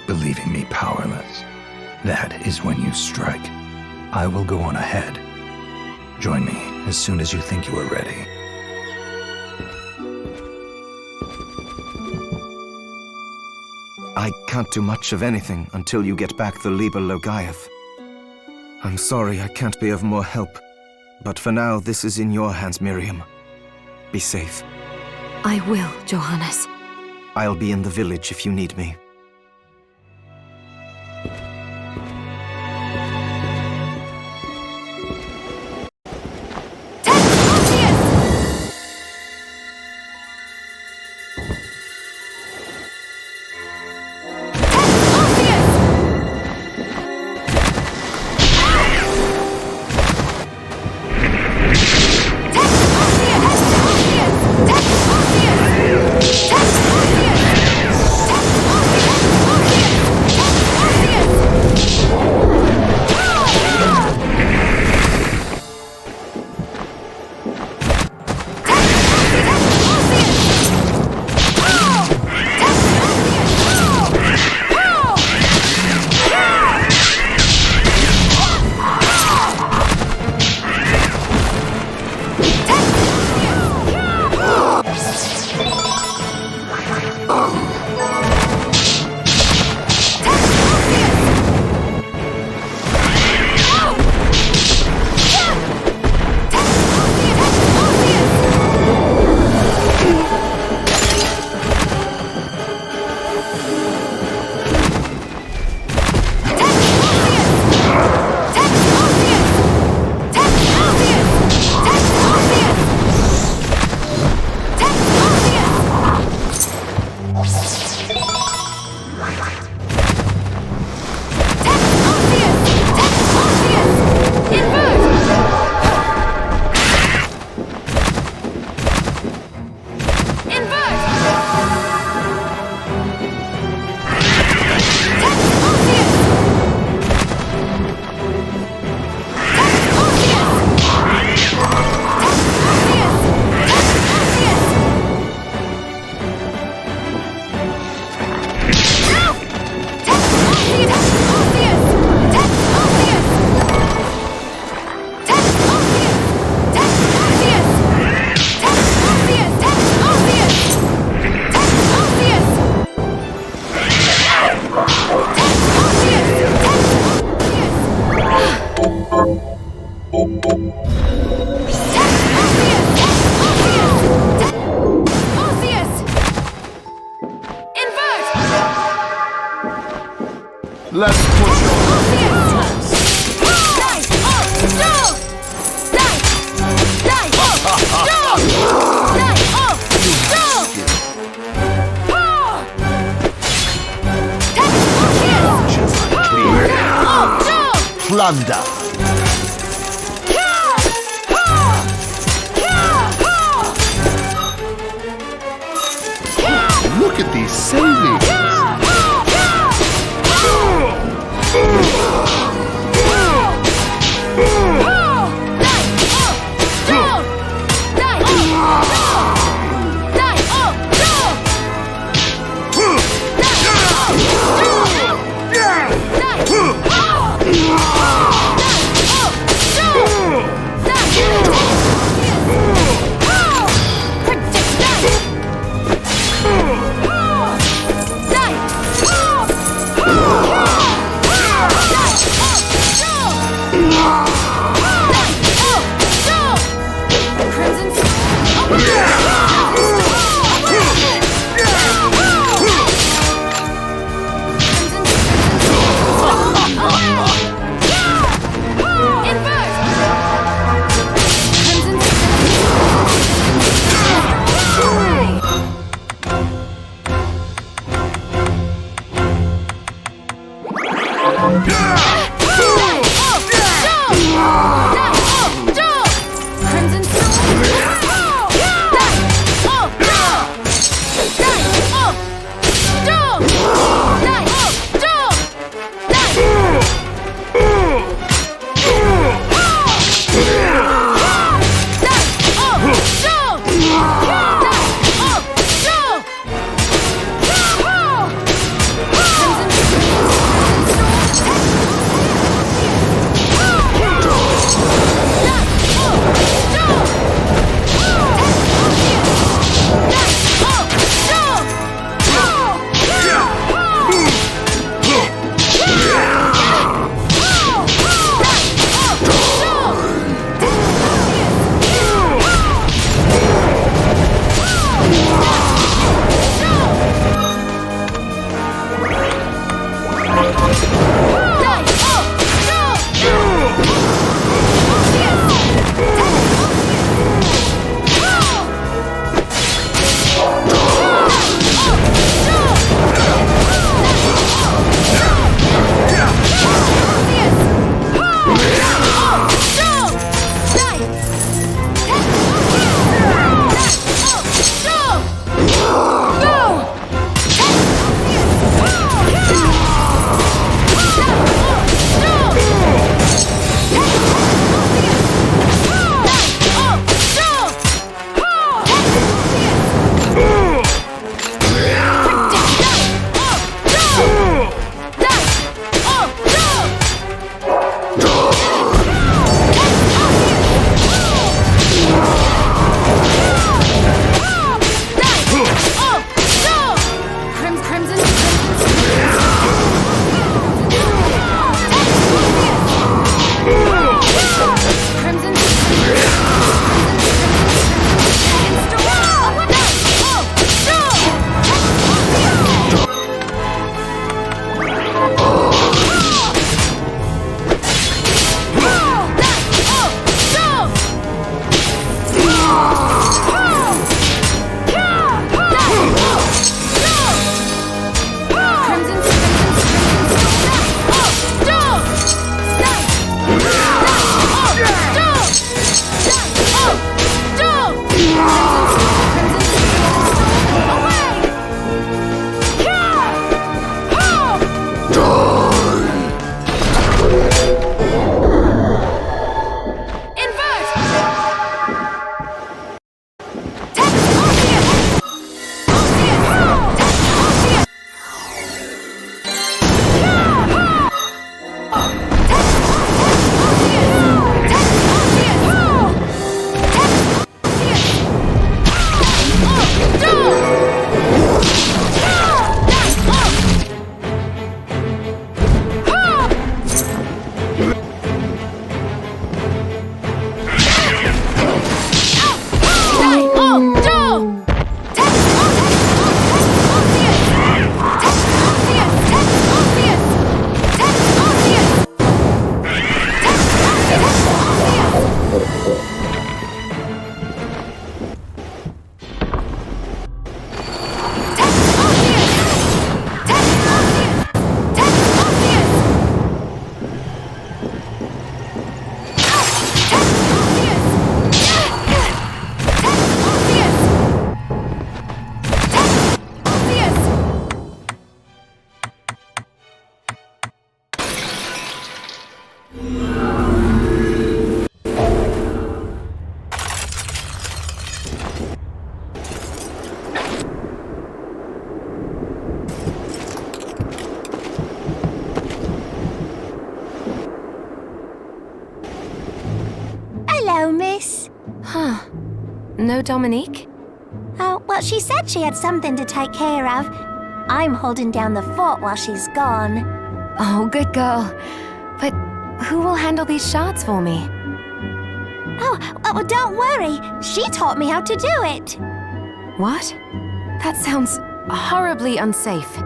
believing me powerless. That is when you strike. I will go on ahead. Join me as soon as you think you are ready. I can't do much of anything until you get back the Liber Logaeth. I'm sorry I can't be of more help, but for now this is in your hands, Miriam. Be safe. I will, Johannes. I'll be in the village if you need me. Let's push Plunder. Look at these savings. No Dominique? Oh, well, she said she had something to take care of. I'm holding down the fort while she's gone. Oh, good girl. But who will handle these shards for me? Oh, well, don't worry. She taught me how to do it. What? That sounds horribly unsafe.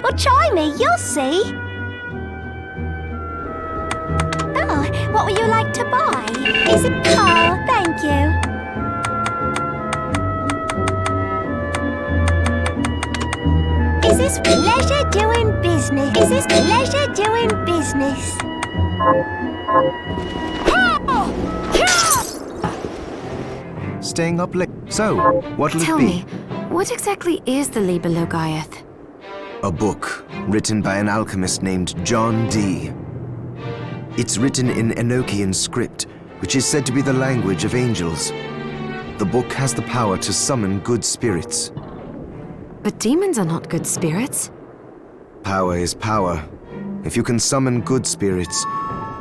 Well, try me. You'll see. Oh, what would you like to buy? Is it... Oh, thank you. Is this pleasure doing business? Is this pleasure doing business? Staying up late. So, what'll it be? Tell me, what exactly is the Liber Logaeth? A book written by an alchemist named John Dee. It's written in Enochian script, which is said to be the language of angels. The book has the power to summon good spirits. But demons are not good spirits. Power is power. If you can summon good spirits,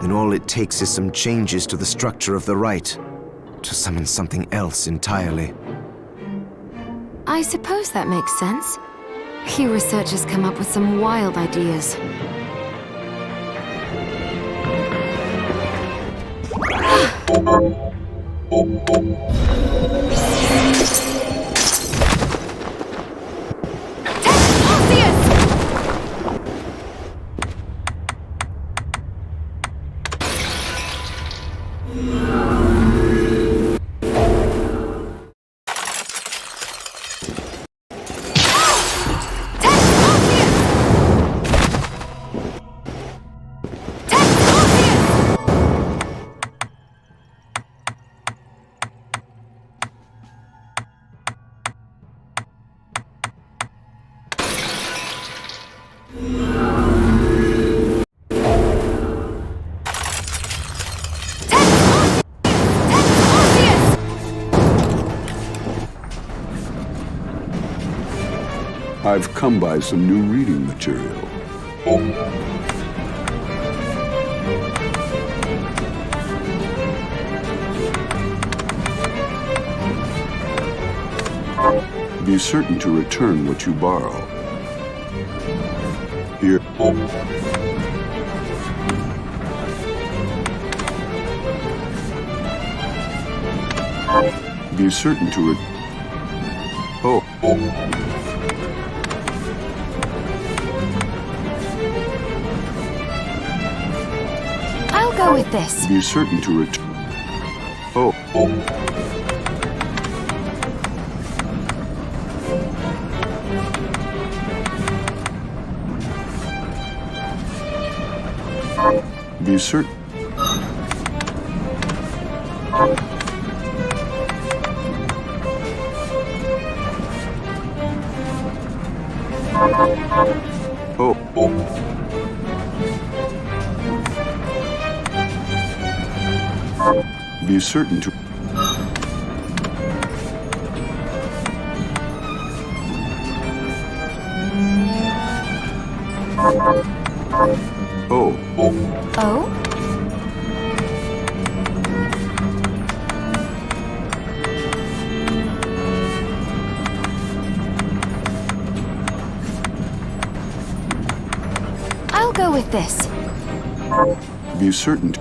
then all it takes is some changes to the structure of the rite to summon something else entirely. I suppose that makes sense. You researchers come up with some wild ideas. I've come by some new reading material. Be certain to return what you borrow. Here. Be certain to I'll go with this. Be certain to return. Be certain. Be certain to. Oh? I'll go with this. Be certain to.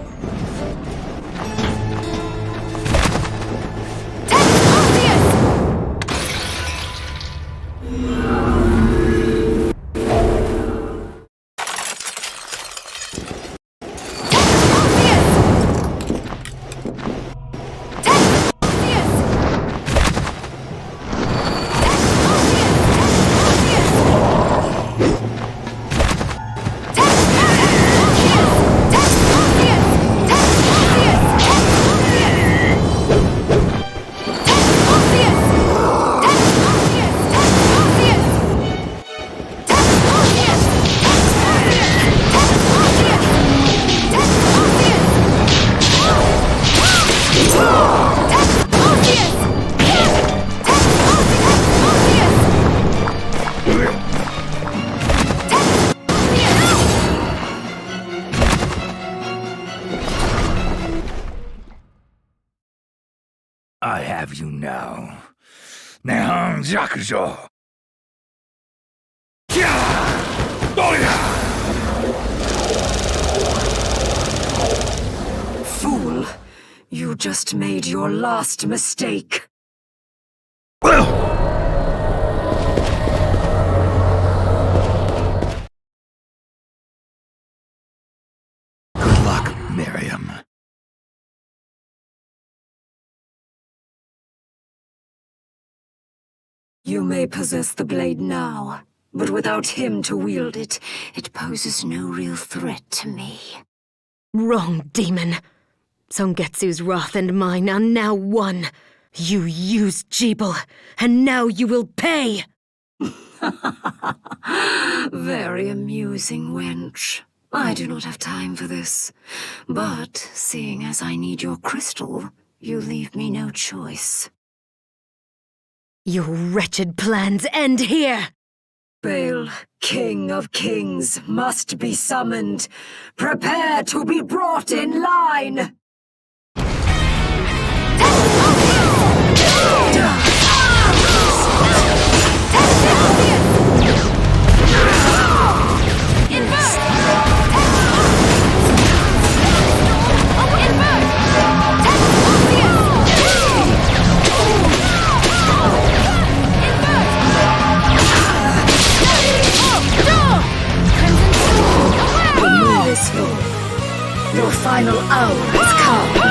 I have you now. Nihon Jakujo. Fool, you just made your last mistake. Good luck, Miriam. You may possess the blade now, But without him to wield it, it poses no real threat to me. Wrong, demon. Songetsu's wrath and mine are now one. You used Jeeble, and now you will pay! Very amusing, wench. I do not have time for this. But, seeing as I need your crystal, you leave me no choice. Your wretched plans end here! Baal, King of Kings, must be summoned. Prepare to be brought in line! Your final hour has come.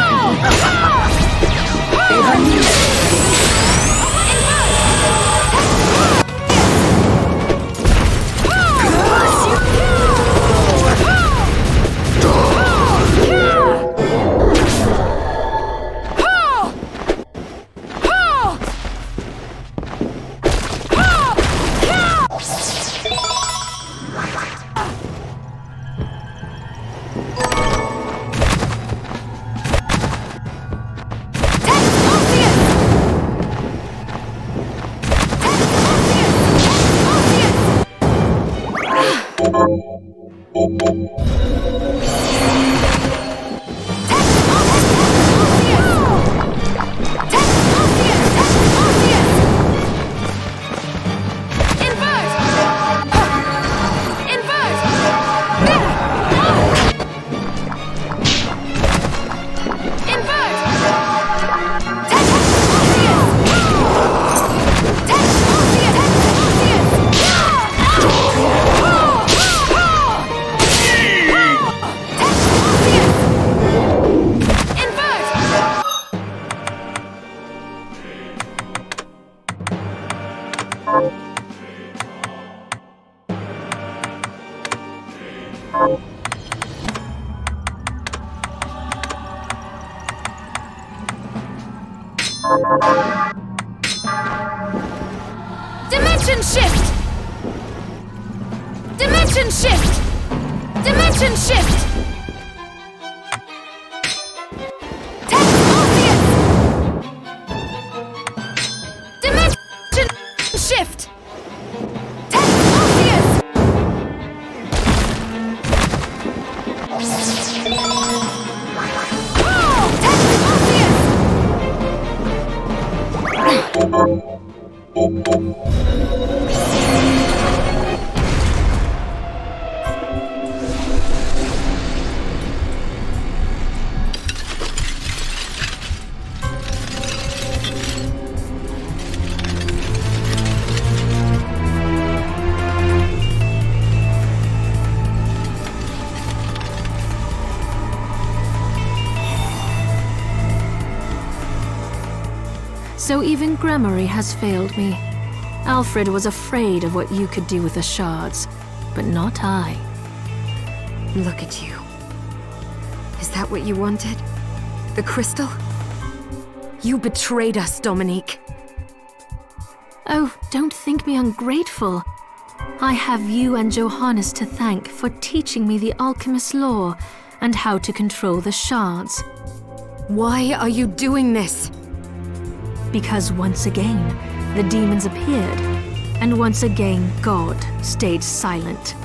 Dimension shift! Dimension shift! Dimension shift! Dimension shift! So even Gramarye has failed me. Alfred was afraid of what you could do with the shards, but not I. Look at you. Is that what you wanted? The crystal? You betrayed us, Dominique. Oh, don't think me ungrateful. I have you and Johannes to thank for teaching me the alchemist's lore and how to control the shards. Why are you doing this? Because once again, the demons appeared, and once again God stayed silent,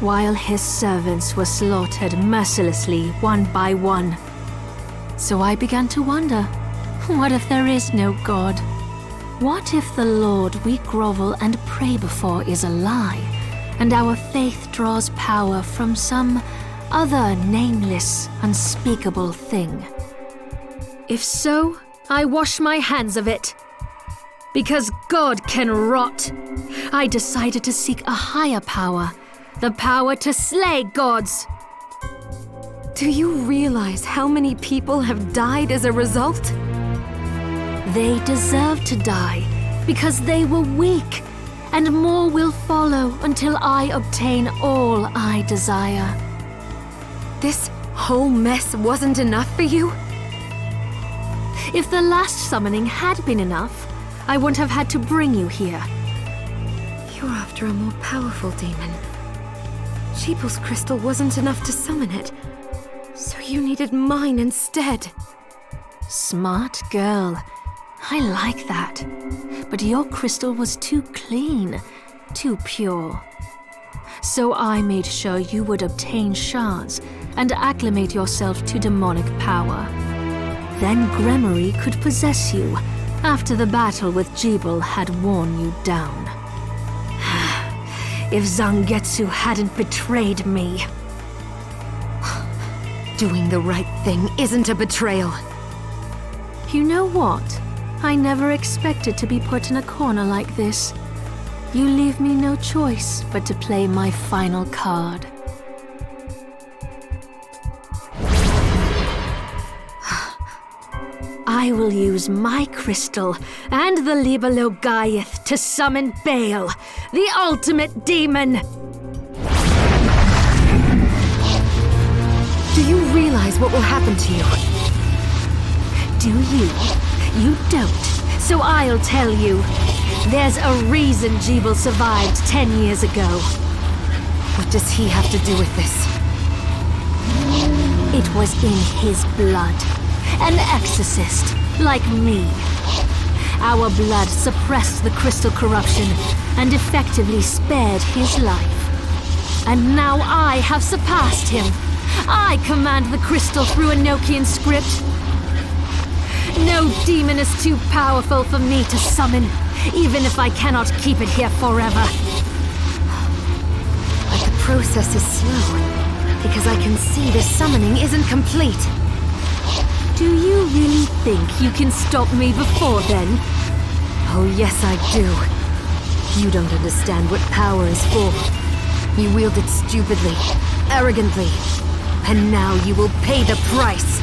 while his servants were slaughtered mercilessly one by one. So I began to wonder, what if there is no God? What if the Lord we grovel and pray before is a lie, and our faith draws power from some other nameless, unspeakable thing? If so, I wash my hands of it. Because God can rot. I decided to seek a higher power, the power to slay gods. Do you realize how many people have died as a result? They deserve to die because they were weak, and more will fall until I obtain all I desire. This whole mess wasn't enough for you? If the last summoning had been enough, I wouldn't have had to bring you here. You're after a more powerful demon. Jeebel's crystal wasn't enough to summon it, so you needed mine instead. Smart girl. I like that. But your crystal was too clean, too pure. So I made sure you would obtain shards and acclimate yourself to demonic power. Then Gremory could possess you after the battle with Jeebel had worn you down. If Zangetsu hadn't betrayed me. Doing the right thing isn't a betrayal. You know what? I never expected to be put in a corner like this. You leave me no choice but to play my final card. I will use my crystal and the Libelogaiath to summon Baal, the ultimate demon! Do you realize what will happen to you? Do you? You don't, so I'll tell you. There's a reason Jeebel survived 10 years ago. What does he have to do with this? It was in his blood. An exorcist, like me. Our blood suppressed the crystal corruption and effectively spared his life. And now I have surpassed him. I command the crystal through Enochian script. No demon is too powerful for me to summon, even if I cannot keep it here forever. But the process is slow, because I can see this summoning isn't complete. Do you really think you can stop me before then? Oh yes, I do. You don't understand what power is for. You wield it stupidly, arrogantly, and now you will pay the price.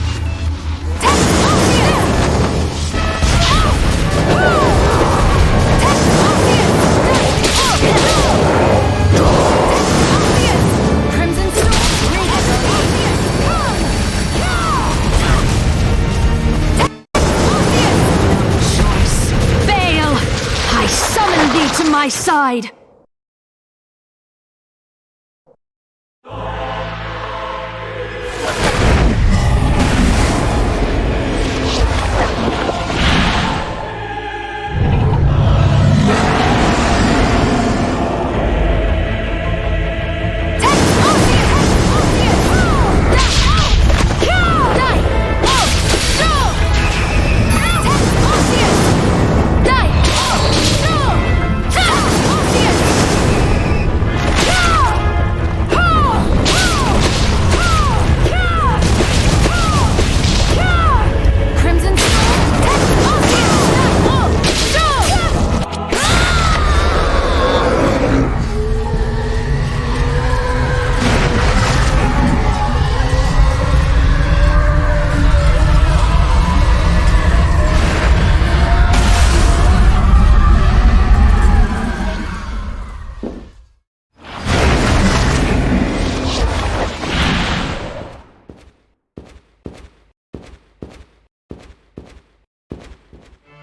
To my side!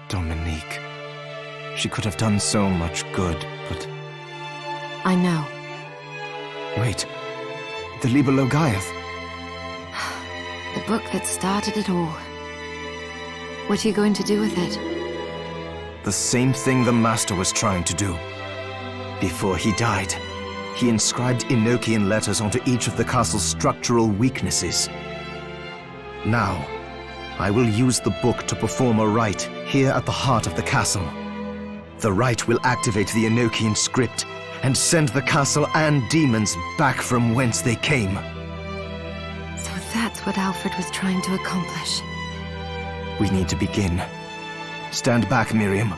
Dominique. She could have done so much good, but... I know. Wait. The Libelogaiath. The book that started it all. What are you going to do with it? The same thing the Master was trying to do. Before he died, he inscribed Enochian letters onto each of the castle's structural weaknesses. Now, I will use the book to perform a rite here at the heart of the castle. The rite will activate the Enochian script and send the castle and demons back from whence they came. So that's what Alfred was trying to accomplish. We need to begin. Stand back, Miriam.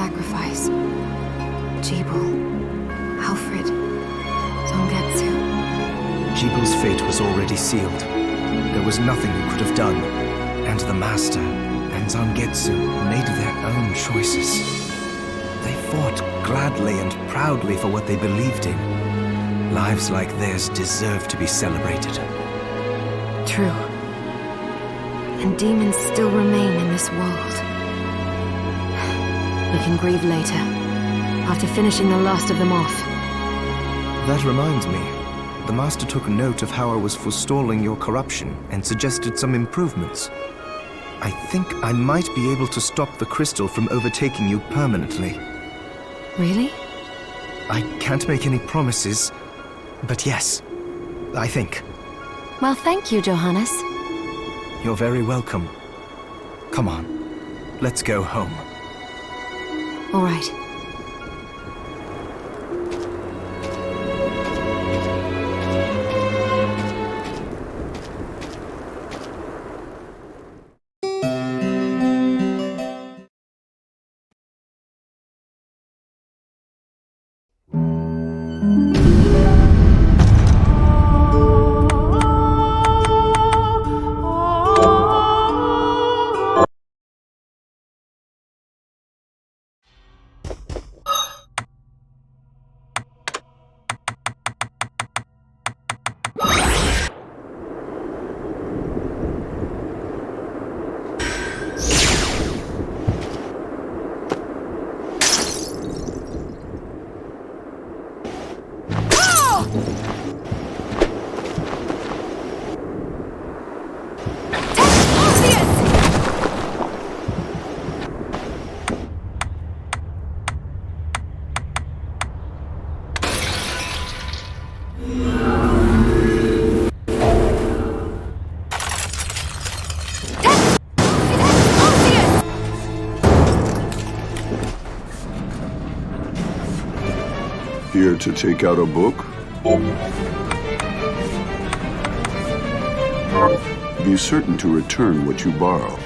sacrifice. Jeeble, Alfred, Zongetsu. Jeeble's fate was already sealed. There was nothing you could have done. And the Master and Zangetsu made their own choices. They fought gladly and proudly for what they believed in. Lives like theirs deserve to be celebrated. True. And demons still remain in this world. We can grieve later, after finishing the last of them off. That reminds me. The Master took note of how I was forestalling your corruption and suggested some improvements. I think I might be able to stop the crystal from overtaking you permanently. Really? I can't make any promises, but yes, I think. Well, thank you, Johannes. You're very welcome. Come on, let's go home. All right. Here to take out a book? Be certain to return what you borrow.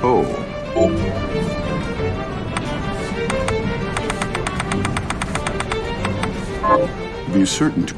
Oh. Be certain to...